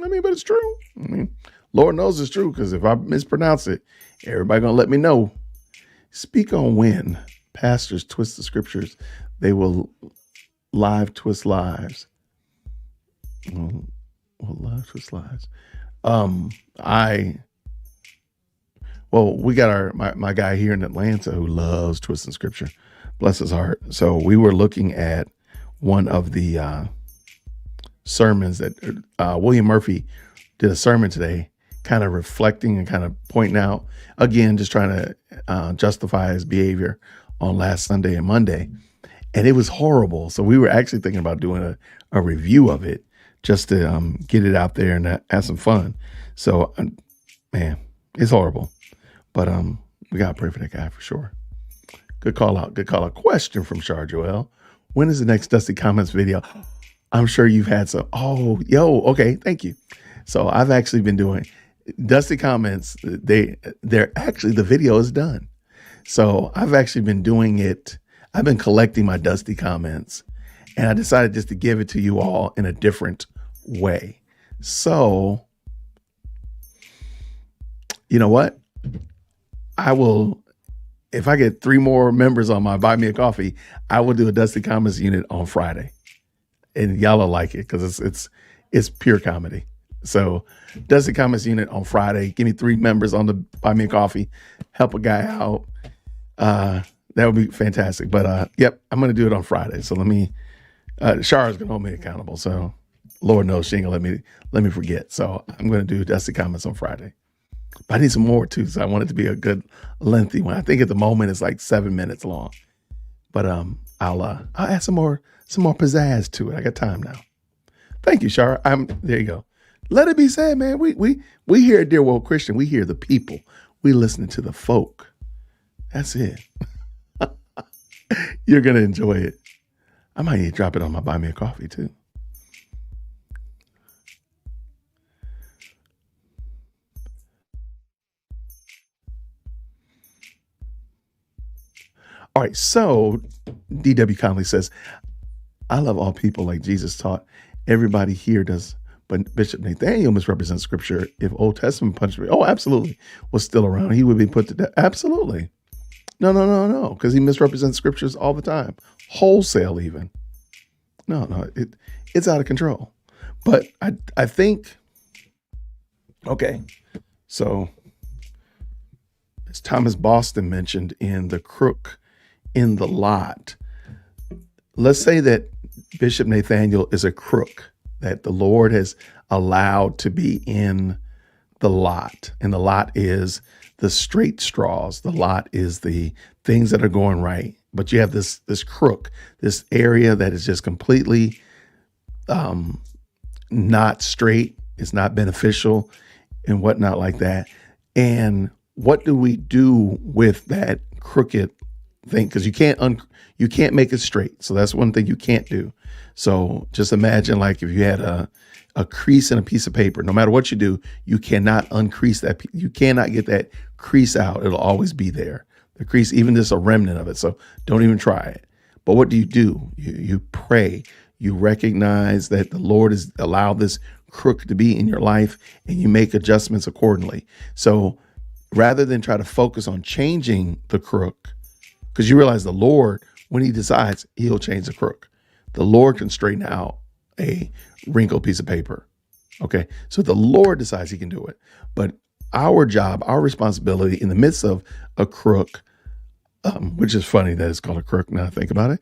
I mean, but it's true. I mean, Lord knows it's true, because if I mispronounce it, everybody gonna let me know. Speak on when pastors twist the scriptures. They will live twist lives. Well, live twist lives. I we got my guy here in Atlanta who loves twisting scripture. Bless his heart. So we were looking at one of the sermons that William Murphy did a sermon today, kind of reflecting and kind of pointing out, again, just trying to justify his behavior on last Sunday and Monday. And it was horrible. So we were actually thinking about doing a review of it, just to get it out there and have some fun. So, man, it's horrible. But we got to pray for that guy for sure. Good call out. Good call out. Question from Char Joel. When is the next Dusty Comments video? I'm sure you've had some. Oh, okay. Thank you. So I've actually been doing Dusty Comments. They're actually, the video is done. So I've actually been doing it. I've been collecting my Dusty Comments, and I decided just to give it to you all in a different way. So, you know what? I will, if I get 3 more members on my Buy Me a Coffee, I will do a Dusty Comments unit on Friday, and y'all will like it because it's pure comedy. So, Dusty Comments unit on Friday. Give me 3 members on the Buy Me a Coffee. Help a guy out. That would be fantastic. But yep, I'm gonna do it on Friday. So let me. Shara's gonna hold me accountable. So Lord knows she ain't gonna let me forget. So I'm gonna do Dusty Comments on Friday. But I need some more too, so I want it to be a good lengthy one. I think at the moment it's like 7 minutes long. But I'll add some more pizzazz to it. I got time now. Thank you, Shara. There you go. Let it be said, man. We here at Dear World Christian, we hear the people. We listening to the folk. That's it. You're gonna enjoy it. I might need to drop it on my Buy Me a Coffee too. All right, so D.W. Conley says, I love all people like Jesus taught. Everybody here does, but Bishop Nathaniel misrepresents scripture. If Old Testament punishment, absolutely, was still around, he would be put to death. Absolutely. No, because he misrepresents scriptures all the time, wholesale even. No, it's out of control. But I think, okay, so as Thomas Boston mentioned in The Crook in the Lot, let's say that Bishop Nathaniel is a crook that the Lord has allowed to be in the lot. And the lot is the straight straws. The lot is the things that are going right. But you have this crook, this area that is just completely not straight. It's not beneficial and whatnot like that. And what do we do with that crooked thing? Because you can't make it straight. So that's one thing you can't do. So just imagine like if you had a crease in a piece of paper, no matter what you do, you cannot uncrease that. You cannot get that crease out. It'll always be there. The crease, even just a remnant of it. So don't even try it. But what do? You pray. You recognize that the Lord has allowed this crook to be in your life, and you make adjustments accordingly. So rather than try to focus on changing the crook, because you realize the Lord, when he decides, he'll change the crook. The Lord can straighten out a wrinkled piece of paper. Okay. So the Lord decides he can do it. But our job, our responsibility in the midst of a crook, which is funny that it's called a crook now I think about it,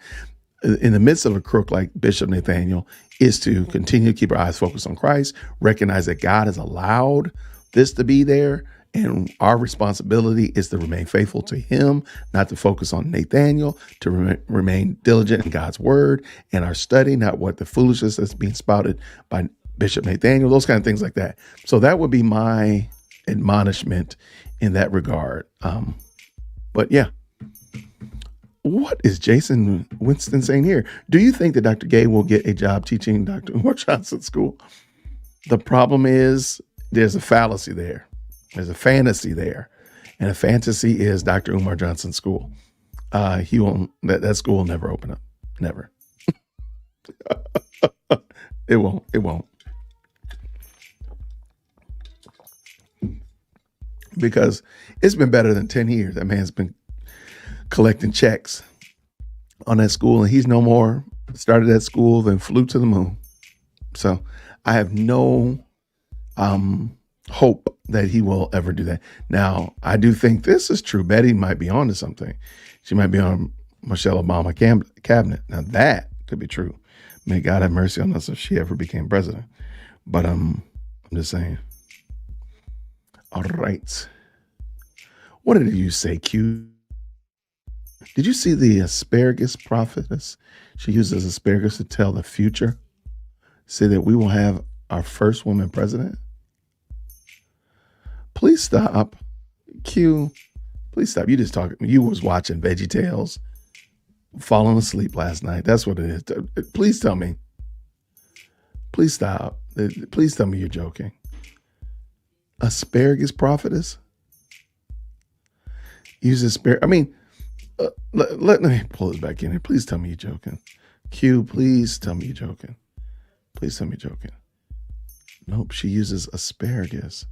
in the midst of a crook like Bishop Nathaniel, is to continue to keep our eyes focused on Christ, recognize that God has allowed this to be there, and our responsibility is to remain faithful to him, not to focus on Nathaniel, to remain diligent in God's word and our study, not what the foolishness that's being spouted by Bishop Nathaniel, those kind of things like that. So that would be my admonishment in that regard. But yeah. What is Jason Winston saying here? Do you think that Dr. Gay will get a job teaching Dr. Umar Johnson School? The problem is there's a fallacy there. There's a fantasy there. And a fantasy is Dr. Umar Johnson School. He won't, that school will never open up. Never. It won't. because it's been better than 10 years. That man's been collecting checks on that school, and he's no more started that school than flew to the moon. So I have no hope that he will ever do that. Now, I do think this is true. Betty might be onto something. She might be on Michelle Obama cabinet. Now that could be true. May God have mercy on us if she ever became president. But I'm just saying. All right. What did you say, Q? Did you see the asparagus prophetess? She uses asparagus to tell the future. Say that we will have our first woman president. Please stop. Q, please stop. You just talking. You was watching Veggie Tales, falling asleep last night. That's what it is. Please tell me. Please stop. Please tell me you're joking. Asparagus prophetess? Use asparagus. I mean, let me pull this back in here. Please tell me you're joking. Q, please tell me you're joking. Please tell me you're joking. Nope, she uses asparagus.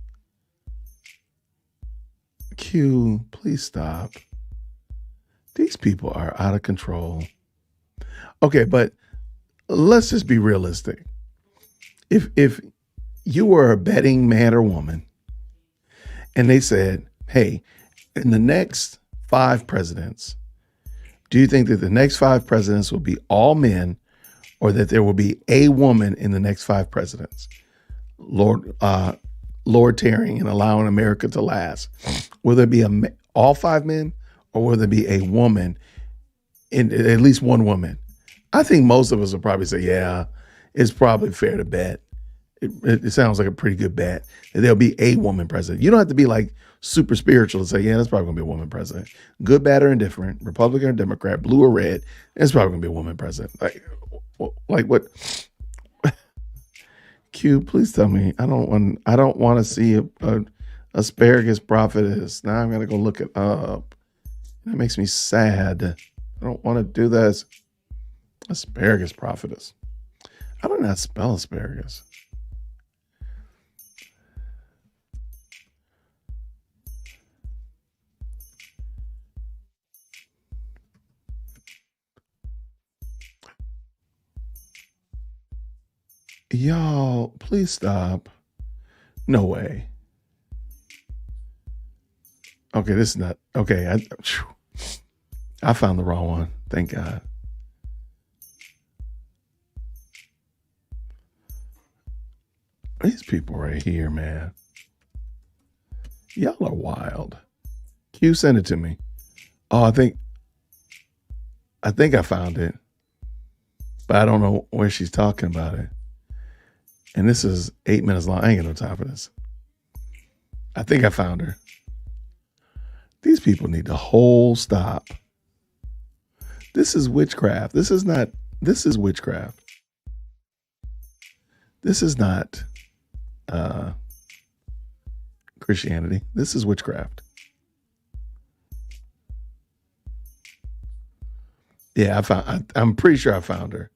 Q, please stop. These people are out of control. Okay, but let's just be realistic. If you were a betting man or woman, and they said, hey, in the next 5 presidents, do you think that the next 5 presidents will be all men, or that there will be a woman in the next 5 presidents? Lord tearing and allowing America to last. Will there be all 5 men, or will there be a woman, in at least one woman? I think most of us will probably say, yeah, it's probably fair to bet. It sounds like a pretty good bet that there'll be a woman president. You don't have to be like super spiritual to say, yeah, that's probably gonna be a woman president. Good, bad, or indifferent, Republican or Democrat, blue or red, it's probably gonna be a woman president. Like what? Q, please tell me. I don't want to see a asparagus prophetess. Now I'm gonna go look it up. That makes me sad. I don't want to do this. Asparagus prophetess. I don't know how to spell asparagus. Y'all, please stop. No way. Okay, this is not okay. I found the wrong one. Thank God. These people right here, man. Y'all are wild. Q, send it to me. Oh, I think I found it, but I don't know where she's talking about it. And this is 8 minutes long. I ain't got no time for this. I think I found her. These people need to whole stop. This is witchcraft. This is witchcraft. This is not Christianity. This is witchcraft. Yeah, I'm pretty sure I found her.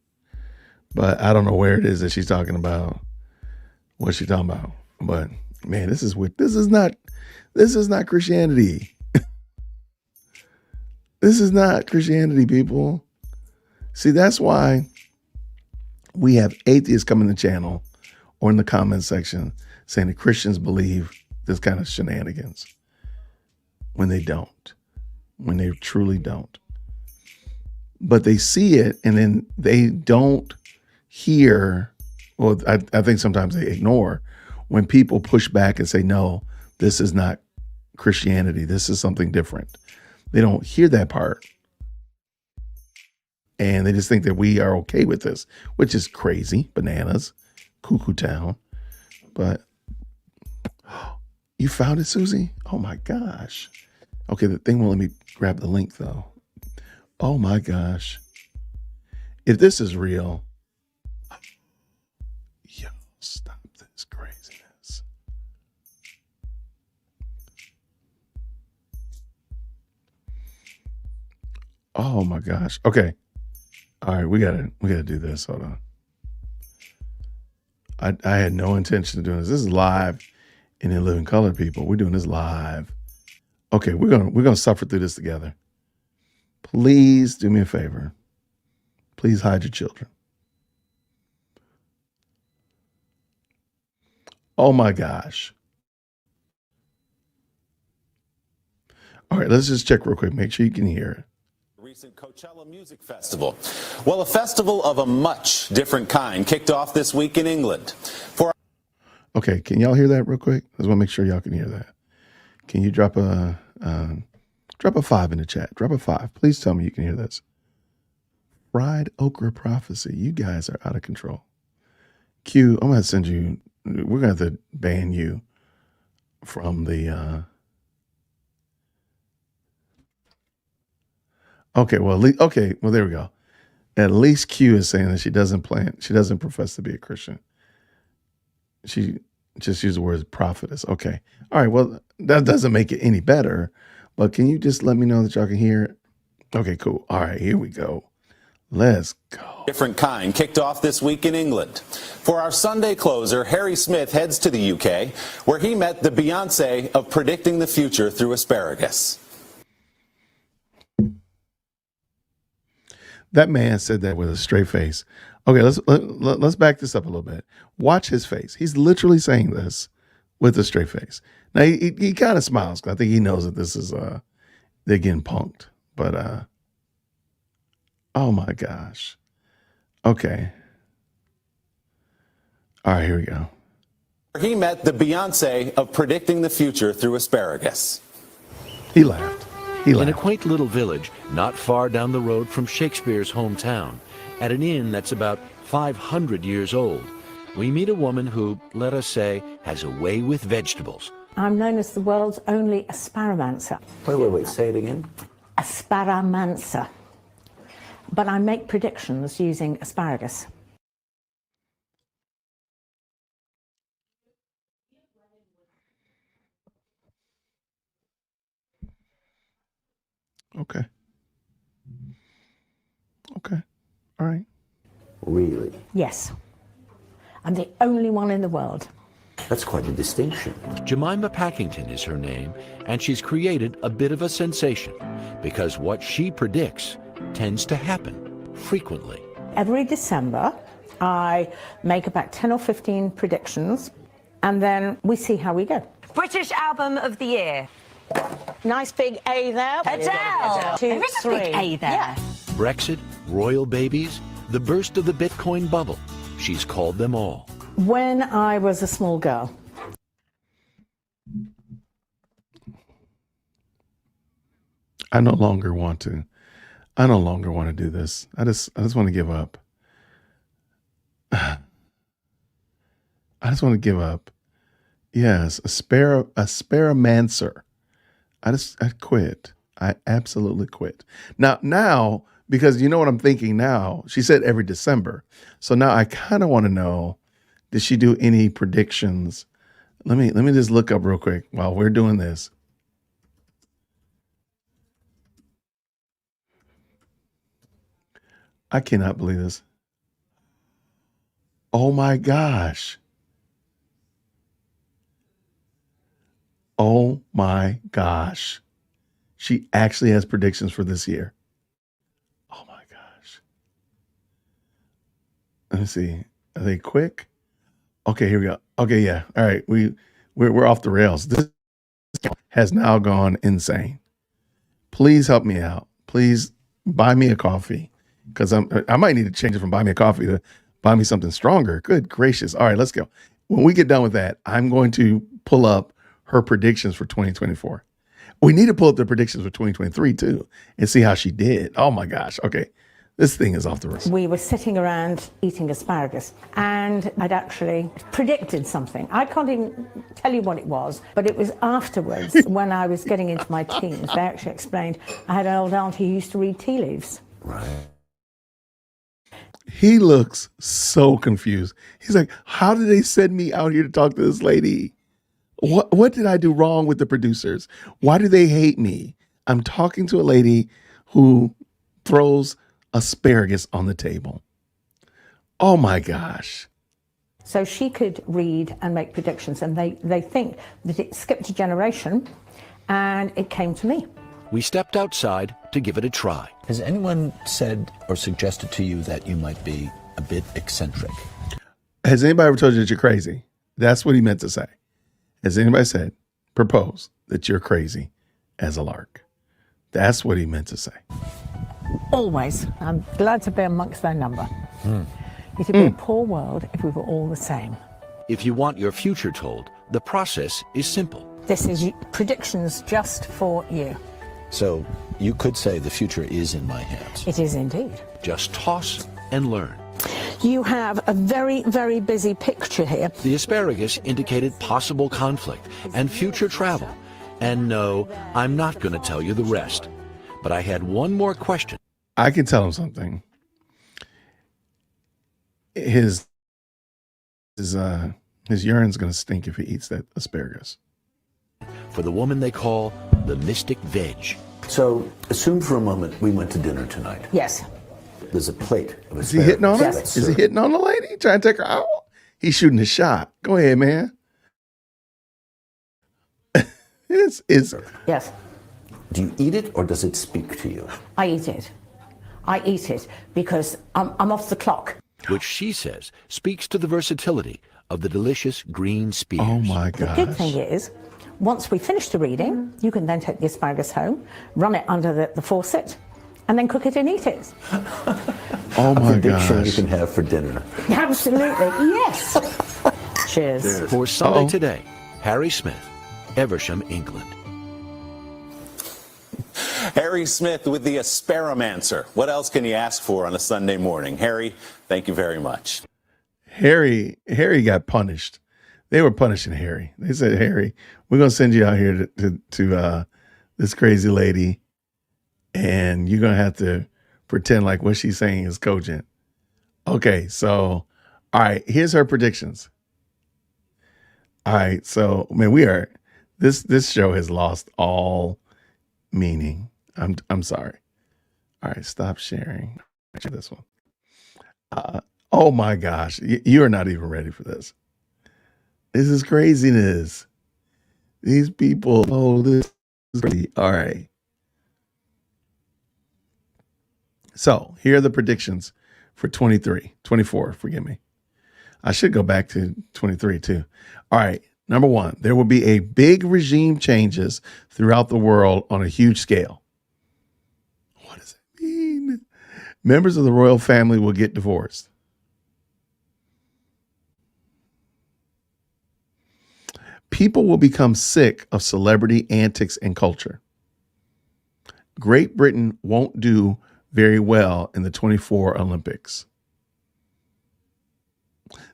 But I don't know where it is that she's talking about. What's she talking about? But man, this is not Christianity. This is not Christianity, people. See, that's why we have atheists come in the channel or in the comment section saying that Christians believe this kind of shenanigans when they don't, when they truly don't. But they see it and then they don't hear, well, I think sometimes they ignore when people push back and say, no, this is not Christianity. This is something different. They don't hear that part. And they just think that we are okay with this, which is crazy, bananas, cuckoo town. But you found it, Susie? Oh my gosh. Okay, the thing won't let me grab the link though. Oh my gosh. If this is real, yo, stop this craziness. Oh my gosh. Okay. All right, we gotta do this. Hold on. I had no intention of doing this. This is live Any living colored people, we're doing this live. Okay, we're gonna suffer through this together. Please do me a favor. Please hide your children. Oh my gosh. All right, let's just check real quick. Make sure you can hear it. Recent Coachella Music Festival. Well, a festival of a much different kind kicked off this week in England. Okay, can y'all hear that real quick? I just want to make sure y'all can hear that. Can you drop a 5 in the chat? Drop a 5. Please tell me you can hear this. Fried okra prophecy. You guys are out of control. Q, I'm gonna send you. We're gonna have to ban you from the. Okay, well, there we go. At least Q is saying that she doesn't profess to be a Christian. She just used the word prophetess. Okay. All right. Well, that doesn't make it any better, but can you just let me know that y'all can hear it? Okay, cool. All right, here we go. Let's go. Different kind kicked off this week in England. For our Sunday closer, Harry Smith heads to the UK, where he met the Beyonce of predicting the future through asparagus. That man said that with a straight face. Okay, let's back this up a little bit. Watch his face. He's literally saying this with a straight face. Now he kind of smiles because I think he knows that this is they're getting punked. But oh my gosh. Okay. All right, here we go. He met the Beyonce of predicting the future through asparagus. He laughed. In a quaint little village not far down the road from Shakespeare's hometown, at an inn that's about 500 years old, we meet a woman who, let us say, has a way with vegetables. I'm known as the world's only asparamancer. Wait, say it again. Asparamancer. But I make predictions using asparagus. Okay. All right. Really? Yes. I'm the only one in the world. That's quite a distinction. Jemima Packington is her name, and she's created a bit of a sensation because what she predicts tends to happen frequently. Every December, I make about 10 or 15 predictions, and then we see how we go. British Album of the Year. Nice big A there. Adele. Two, There is a big three. A there. Yeah. Brexit, royal babies, the burst of the Bitcoin bubble. She's called them all. When I was a small girl, I no longer want to do this. I just want to give up. I just want to give up. Yes, asparamancer. I quit. I absolutely quit. Now, because you know what I'm thinking now, she said every December. So now I kind of want to know, did she do any predictions? Let me just look up real quick while we're doing this. I cannot believe this. Oh my gosh. Oh my gosh. She actually has predictions for this year. Oh my gosh. Let me see. Are they quick? Okay, here we go. Okay, yeah. All right. We're off the rails. This has now gone insane. Please help me out. Please buy me a coffee, because I might need to change it from buy me a coffee to buy me something stronger. Good gracious. All right, let's go. When we get done with that, I'm going to pull up her predictions for 2024. We need to pull up the predictions for 2023 too and see how she did. Oh my gosh. Okay. This thing is off the rails. we were sitting around eating asparagus, and I'd actually predicted something. I can't even tell you what it was, but it was afterwards when I was getting into my teens. They actually explained I had an old aunt who used to read tea leaves. Right. He looks so confused. He's like, how did they send me out here to talk to this lady? What did I do wrong with the producers? Why do they hate me? I'm talking to a lady who throws asparagus on the table. Oh my gosh. So she could read and make predictions, and they think that it skipped a generation and it came to me. We stepped outside to give it a try. Has anyone said or suggested to you that you might be a bit eccentric? Has anybody ever told you that you're crazy? That's what he meant to say. Has anybody said, proposed that you're crazy as a lark? That's what he meant to say. Always. I'm glad to be amongst their number. It'd be a poor world if we were all the same. If you want your future told, the process is simple. This is predictions just for you. So you could say the future is in my hands. It is indeed. Just toss and learn. You have a very, very busy picture here. The asparagus indicated possible conflict and future travel. And no, I'm not going to tell you the rest. But I had one more question. I can tell him something. His urine's going to stink if he eats that asparagus. For the woman they call the mystic veg. So, assume for a moment we went to dinner tonight. Yes. There's a plate of asparagus. Is he hitting on her? Yes. Is he hitting on the lady? Trying to take her out? He's shooting his shot. Go ahead, man. It's Yes. Do you eat it or does it speak to you? I eat it. I eat it because I'm off the clock. Which she says speaks to the versatility of the delicious green spears. oh my The good gosh. thing is, once we finish the reading, you can then take the asparagus home, run it under the faucet, and then cook it and eat it. Oh my Prediction you gosh. can have for dinner. Absolutely, yes. Cheers. For Sunday Uh-oh. Today, Harry Smith, Eversham, England. Harry Smith with the Asparamancer. What else can you ask for on a Sunday morning? Harry, thank you very much. Harry got punished. They were punishing Harry. They said, Harry, we're gonna send you out here to this crazy lady, and you're gonna have to pretend like what she's saying is cogent. Okay, so all right, here's her predictions. All right, so man, this show has lost all meaning. I'm sorry. All right, stop sharing. Share this one. Oh my gosh, you are not even ready for this. This is craziness. These people, oh, this is crazy. All right. So here are the predictions for 24, forgive me. I should go back to 23 too. All right. Number one, there will be a big regime changes throughout the world on a huge scale. What does it mean? Members of the royal family will get divorced. People will become sick of celebrity antics and culture. Great Britain won't do very well in the 24 Olympics.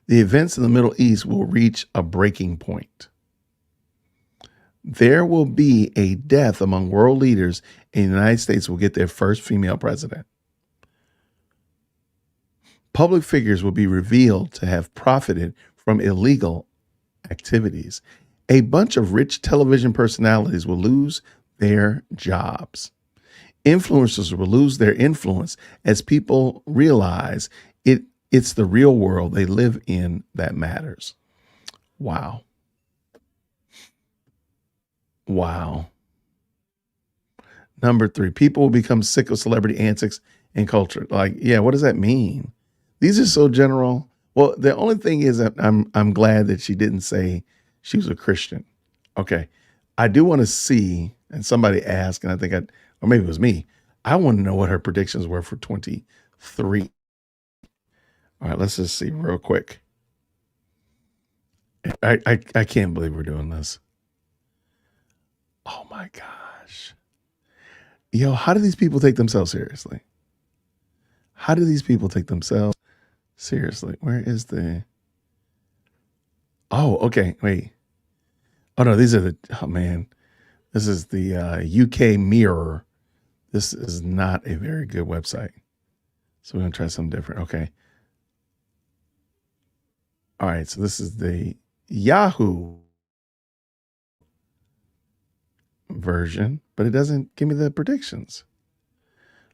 The events in the Middle East will reach a breaking point. There will be a death among world leaders, and the United States will get their first female president. Public figures will be revealed to have profited from illegal activities. A bunch of rich television personalities will lose their jobs. Influencers will lose their influence as people realize it's the real world they live in that matters. Wow. Wow. Number 3, people will become sick of celebrity antics and culture. Like, yeah, what does that mean? These are so general. Well, the only thing is that I'm glad that she didn't say she was a Christian. Okay. I do want to see, and somebody asked, and I think or maybe it was me, I want to know what her predictions were for 23. All right, let's just see real quick. I can't believe we're doing this. Oh my gosh. Yo, how do these people take themselves seriously? How do these people take themselves seriously? Where is the... Oh, okay, wait. Oh no, these are oh man. This is the UK Mirror. This is not a very good website. So we're gonna try something different. Okay. All right, so this is the Yahoo version, but it doesn't give me the predictions.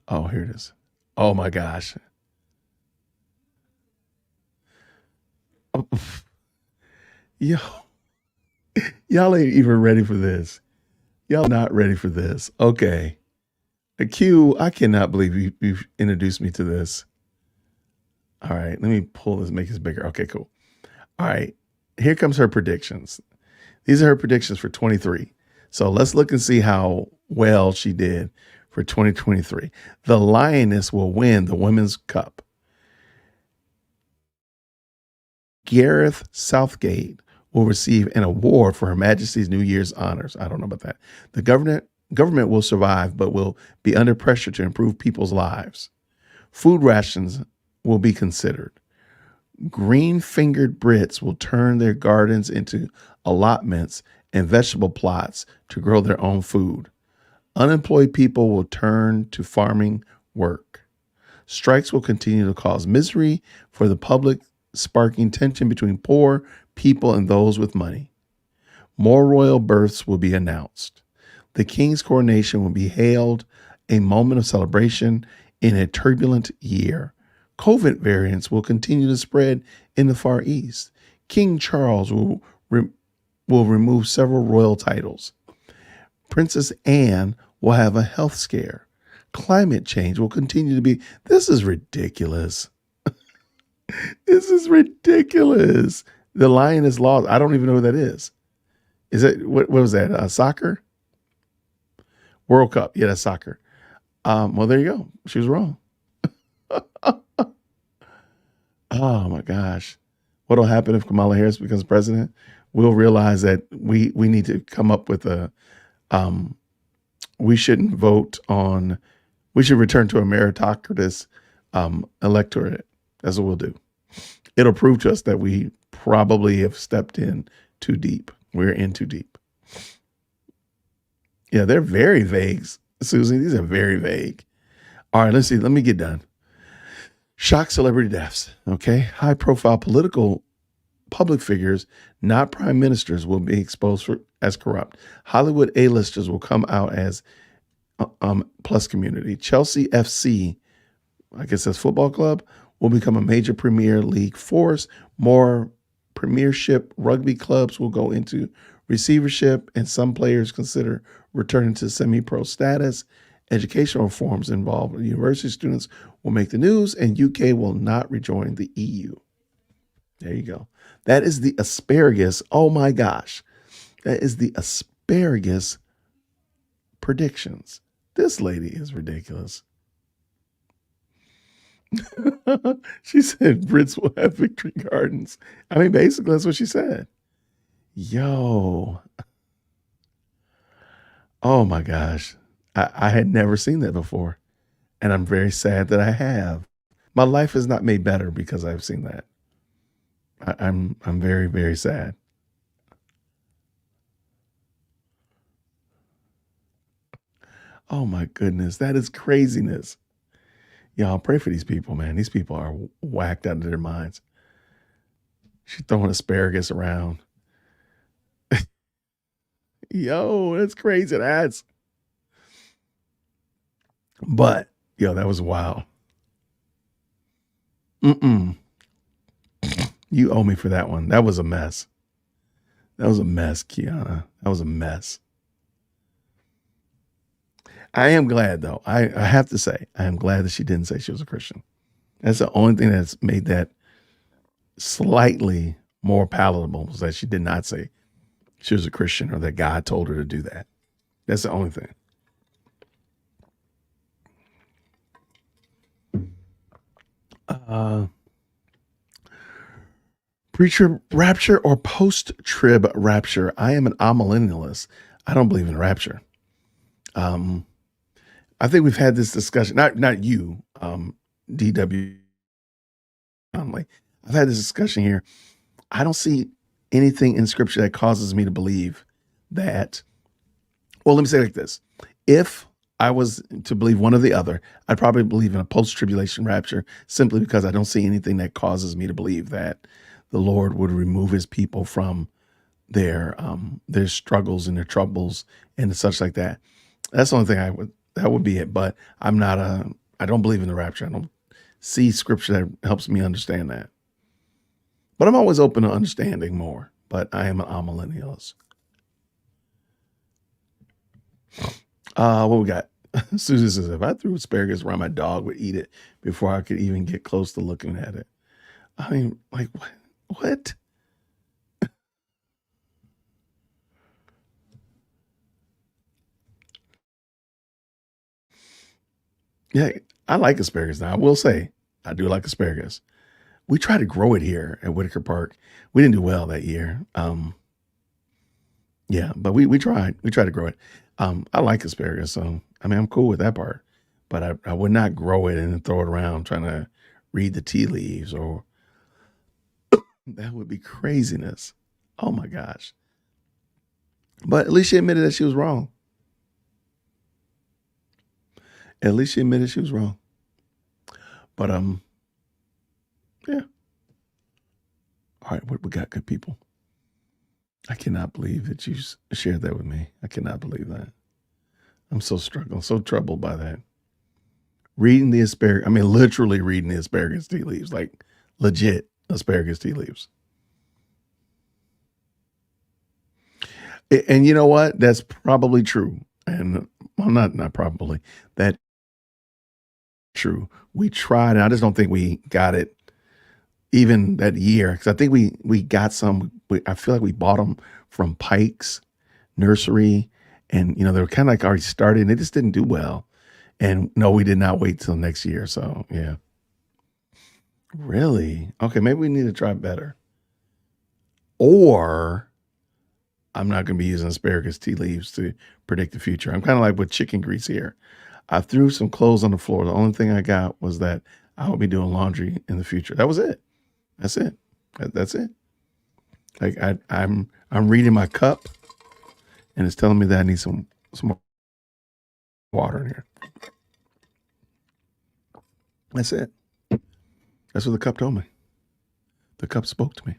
Oh, here it is. Oh my gosh. Yo, y'all ain't even ready for this. Y'all not ready for this. Okay. Q, I cannot believe you've introduced me to this. All right, let me pull this, make this bigger. Okay, cool. All right, here comes her predictions. These are her predictions for 23. So let's look and see how well she did for 2023. The Lioness will win the Women's Cup. Gareth Southgate will receive an award for Her Majesty's New Year's honors. I don't know about that. The government will survive, but will be under pressure to improve people's lives. Food rations will be considered. Green-fingered Brits will turn their gardens into allotments and vegetable plots to grow their own food. Unemployed people will turn to farming work. Strikes will continue to cause misery for the public, sparking tension between poor people and those with money. More royal births will be announced. The king's coronation will be hailed a moment of celebration in a turbulent year. COVID variants will continue to spread in the Far East. King Charles will remove several royal titles. Princess Anne will have a health scare. Climate change will continue to be. This is ridiculous. This is ridiculous. The Lioness lost. I don't even know who that is. Is it what was that? Soccer? World Cup. Yeah, that's soccer. Well, there you go. She was wrong. Oh my gosh. What'll happen if Kamala Harris becomes president? We'll realize that we need to come up with a we shouldn't vote on, we should return to a meritocratic electorate. That's what we'll do. It'll prove to us that we probably have stepped in too deep. We're in too deep. Yeah, they're very vague, Susie. These are very vague. All right, let's see. Let me get done. Shock celebrity deaths. Okay. High profile political public figures, not prime ministers, will be exposed as corrupt. Hollywood A-listers will come out as plus community. Chelsea FC, I guess that's football club, will become a major Premier League force. More Premiership rugby clubs will go into receivership, and some players consider returning to semi-pro status. Educational reforms involved university students will make the news, and UK will not rejoin the EU. There you go. That is the asparagus. Oh my gosh. That is the asparagus predictions. This lady is ridiculous. She said Brits will have victory gardens. I mean, basically, that's what she said. Yo. Oh my gosh. I had never seen that before. And I'm very sad that I have. My life is not made better because I've seen that. I'm very, very sad. Oh my goodness. That is craziness. Y'all pray for these people, man. These people are whacked out of their minds. She's throwing asparagus around. Yo, that's crazy. But, yo, that was wild. You owe me for that one. That was a mess. That was a mess, Kiana. That was a mess. I am glad, though. I have to say, I am glad that she didn't say she was a Christian. That's the only thing that's made that slightly more palatable, was that she did not say she was a Christian or that God told her to do that. That's the only thing. Preacher rapture or post-trib rapture? I am an amillennialist. I don't believe in rapture. I think we've had this discussion, not you, DW Conley. I've had this discussion here. I don't see anything in scripture that causes me to believe that, well, let me say it like this. If I was to believe one or the other, I'd probably believe in a post-tribulation rapture simply because I don't see anything that causes me to believe that the Lord would remove his people from their struggles and their troubles and such like that. That's the only thing that would be it. But I don't believe in the rapture. I don't see scripture that helps me understand that. But I'm always open to understanding more. But I am an amillennialist. What we got? Susie says, if I threw asparagus around, my dog would eat it before I could even get close to looking at it. I mean, like, what? Yeah, I like asparagus now. I will say, I do like asparagus. We tried to grow it here at Whitaker Park. We didn't do well that year. Yeah, but we tried. We tried to grow it. I like asparagus, so I mean, I'm cool with that part. But I would not grow it and then throw it around trying to read the tea leaves, or that would be craziness. Oh my gosh. But at least she admitted that she was wrong. At least she admitted she was wrong. But yeah. All right, what we got, good people? I cannot believe that you shared that with me. I cannot believe that. I'm so struggling, so troubled by that. Reading the asparagus, I mean, literally reading the asparagus tea leaves, like legit asparagus tea leaves. And you know what? That's probably true. And well, not probably. That's true. We tried, and I just don't think we got it even that year, because I think we got some. I feel like we bought them from Pike's Nursery, and they were kind of like already started, and they just didn't do well. And no, we did not wait till next year. So yeah, really, okay, maybe we need to try better. Or I'm not going to be using asparagus tea leaves to predict the future. I'm kind of like with chicken grease here. I threw some clothes on the floor. The only thing I got was that I will be doing laundry in the future. That was it. That's it. That's it. Like I'm reading my cup, and it's telling me that I need some more water in here. That's it. That's what the cup told me. The cup spoke to me.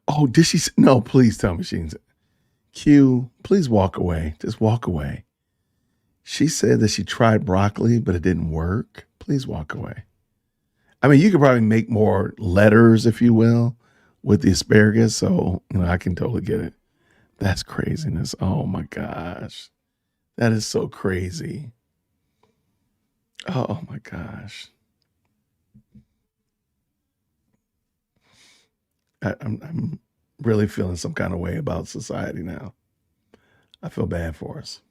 Oh, did she? No, please tell me she didn't. Q, please walk away. Just walk away. She said that she tried broccoli, but it didn't work. Please walk away. I mean, you could probably make more letters, if you will, with the asparagus. So, I can totally get it. That's craziness. Oh my gosh. That is so crazy. Oh my gosh. I'm really feeling some kind of way about society now. I feel bad for us.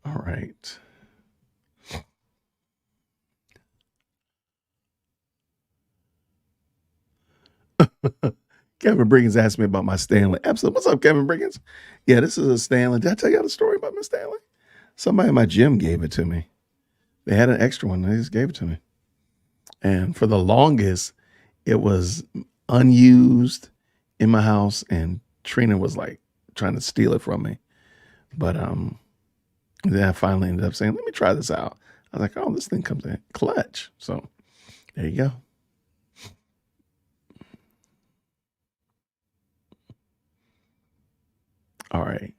All right. Kevin Briggins asked me about my Stanley. Absolutely. What's up, Kevin Briggins? Yeah, this is a Stanley. Did I tell you the story about my Stanley? Somebody in my gym gave it to me. They had an extra one. They just gave it to me. And for the longest, it was unused in my house, and Trina was like trying to steal it from me. But then I finally ended up saying, let me try this out. I was like, oh, this thing comes in clutch. So there you go. All right.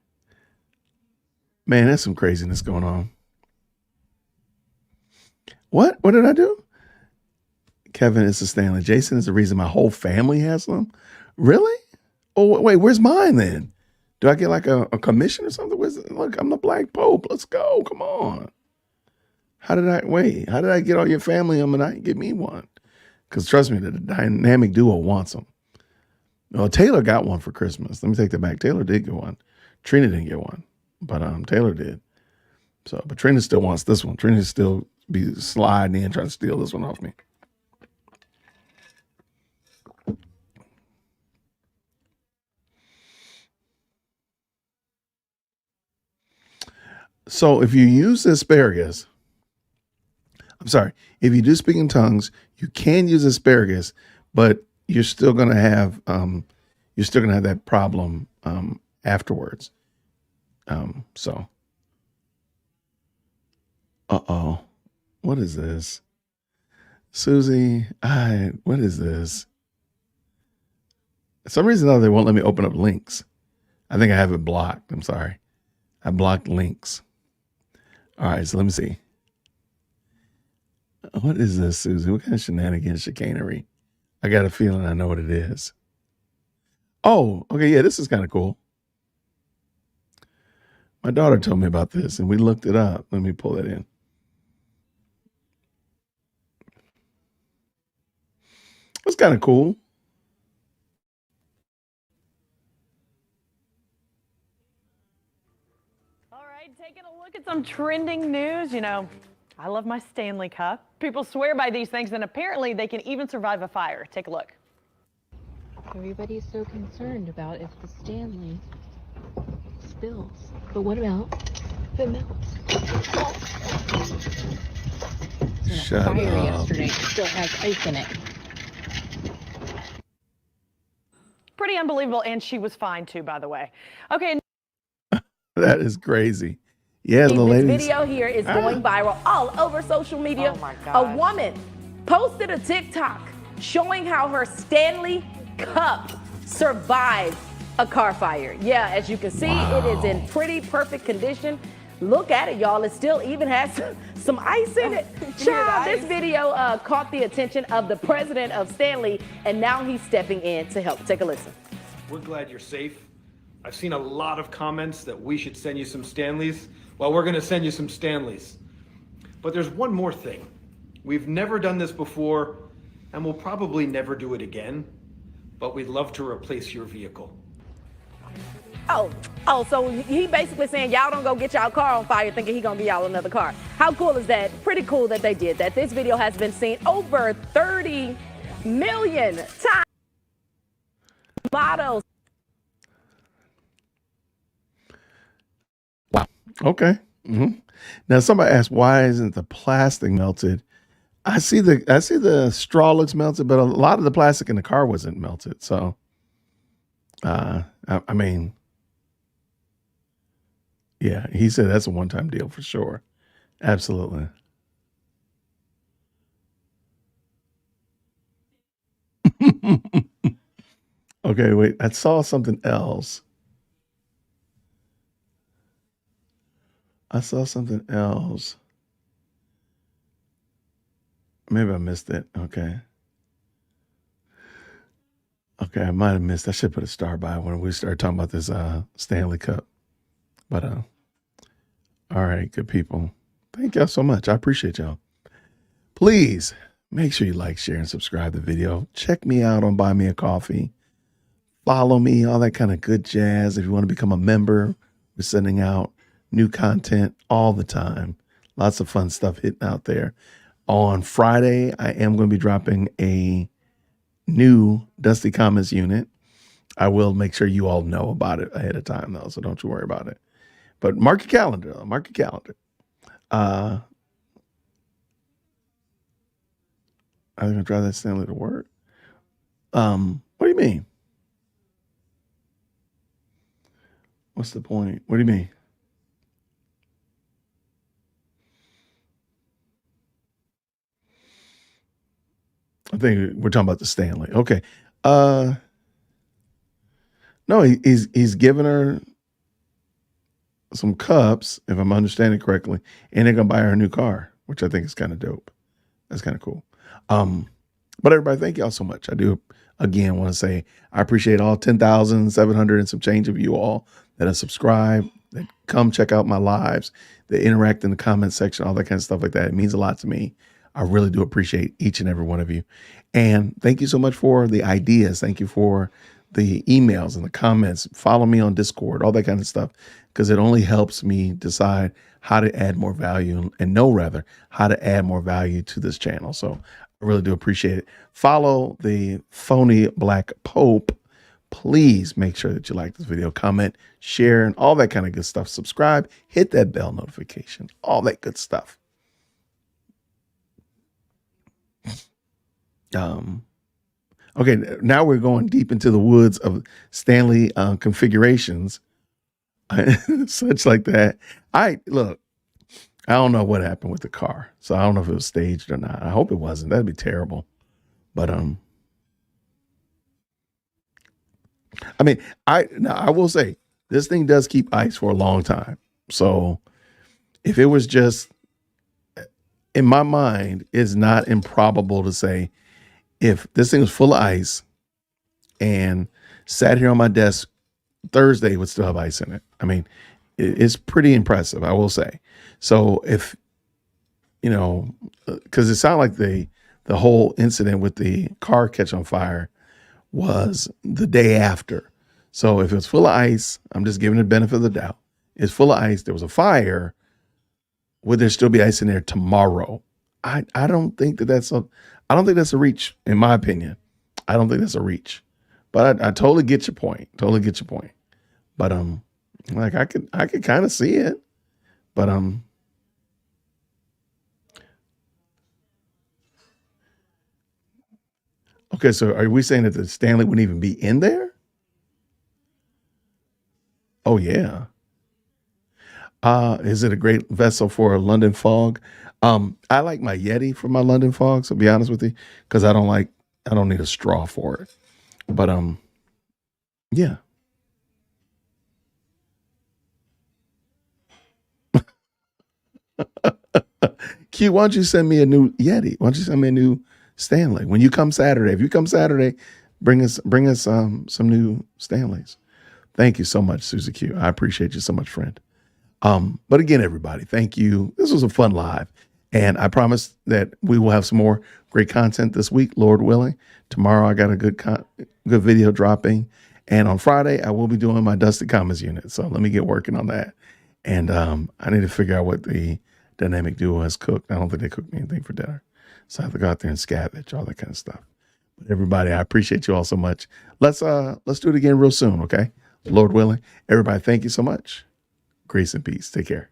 Man, there's some craziness going on. What? What did I do? Kevin is a Stanley. Jason is the reason my whole family has them. Really? Oh, wait, where's mine then? Do I get like a commission or something? Look, I'm the Black Pope. Let's go. Come on. How did I get all your family them and I get me one? Because trust me, the dynamic duo wants them. Well, Taylor got one for Christmas. Let me take that back. Taylor did get one. Trina didn't get one, but Taylor did. So, but Trina still wants this one. Trina still be sliding in trying to steal this one off me. So if you use asparagus, if you do speak in tongues, you can use asparagus, but you're still gonna have that problem afterwards. So what is this? Susie, what is this? For some reason, though, they won't let me open up links. I think I have it blocked. I'm sorry. I blocked links. All right, so let me see. What is this, Susie? What kind of shenanigans, chicanery? I got a feeling I know what it is. Oh, okay, yeah, this is kind of cool. My daughter told me about this, and we looked it up. Let me pull it in. It's kind of cool. All right, taking a look at some trending news. You know, I love my Stanley Cup. People swear by these things, and apparently they can even survive a fire. Take a look. Everybody's so concerned about if the Stanley spills. But what about if it melts? Shut up. Yesterday still has ice in it. Pretty unbelievable, and she was fine too, by the way. Okay. That is crazy. Yeah, the This ladies. video here is going viral all over social media. Oh my God. A woman posted a TikTok showing how her Stanley Cup survived a car fire. Yeah, as you can see, it is in pretty perfect condition. Look at it, y'all. It still even has some ice in it. Child, this video caught the attention of the president of Stanley, and now he's stepping in to help. Take a listen. We're glad you're safe. I've seen a lot of comments that we should send you some Stanleys. Well, we're going to send you some Stanleys. But there's one more thing. We've never done this before, and we'll probably never do it again. But we'd love to replace your vehicle. Oh, so he basically saying y'all don't go get y'all car on fire thinking he gonna be y'all another car. How cool is that? Pretty cool that they did that. This video has been seen over 30 million times. Models. Wow. Okay. Now somebody asked, why isn't the plastic melted? I see the straw looks melted, but a lot of the plastic in the car wasn't melted. So, I mean, yeah, he said that's a one-time deal for sure. Absolutely. Okay, wait, I saw something else. Maybe I missed it. Okay, I might have missed. I should put a star by when we started talking about this Stanley Cup. But all right, good people. Thank y'all so much. I appreciate y'all. Please make sure you like, share, and subscribe to the video. Check me out on Buy Me a Coffee. Follow me, all that kind of good jazz. If you want to become a member, we're sending out new content all the time. Lots of fun stuff hitting out there. On Friday, I am going to be dropping a new Dusty Comments unit. I will make sure you all know about it ahead of time, though, so don't you worry about it. But mark your calendar, though. Mark your calendar. Are they going to drive that Stanley to work? What do you mean? What's the point? What do you mean? I think we're talking about the Stanley. Okay. No, he's giving her some cups, if I'm understanding correctly, and they're gonna buy her a new car, which I think is kind of dope. That's kind of cool. But everybody, thank y'all so much. I do again want to say I appreciate all 10,700 and some change of you all that have subscribed, that come check out my lives, that interact in the comment section, all that kind of stuff like that. It means a lot to me. I really do appreciate each and every one of you. And thank you so much for the ideas. Thank you for the emails and the comments. Follow me on Discord, all that kind of stuff, because it only helps me decide how to add more value and know rather how to add more value to this channel. So I really do appreciate it. Follow the Phony Black Pope. Please make sure that you like this video, comment, share, and all that kind of good stuff. Subscribe, hit that bell notification, all that good stuff. Okay, now we're going deep into the woods of Stanley configurations, such like that. Look, I don't know what happened with the car. So I don't know if it was staged or not. I hope it wasn't. That'd be terrible. But I mean, I will say this thing does keep ice for a long time. So if it was just, in my mind, it's not improbable to say if this thing was full of ice and sat here on my desk Thursday, it would still have ice in it. I mean, it's pretty impressive, I will say. So if, because it sounded like the whole incident with the car catch on fire was the day after. So if it's full of ice, I'm just giving it the benefit of the doubt. It's full of ice. There was a fire. Would there still be ice in there tomorrow? I don't think that's a reach, in my opinion. I don't think that's a reach. But I totally get your point. Totally get your point. But like I could kind of see it. But okay, so are we saying that the Stanley wouldn't even be in there? Oh yeah. Is it a great vessel for a London fog? I like my Yeti for my London fogs, to be honest with you, because I don't need a straw for it. But yeah. Q, why don't you send me a new Yeti? Why don't you send me a new Stanley? When you come Saturday, if you come Saturday, bring us some new Stanleys. Thank you so much, Susie Q. I appreciate you so much, friend. But again, everybody, thank you. This was a fun live. And I promise that we will have some more great content this week, Lord willing. Tomorrow I got a good video dropping. And on Friday, I will be doing my Dusted Comments unit. So let me get working on that. And I need to figure out what the dynamic duo has cooked. I don't think they cooked me anything for dinner. So I have to go out there and scavenge, all that kind of stuff. But everybody, I appreciate you all so much. Let's do it again real soon, okay? Lord willing. Everybody, thank you so much. Grace and peace. Take care.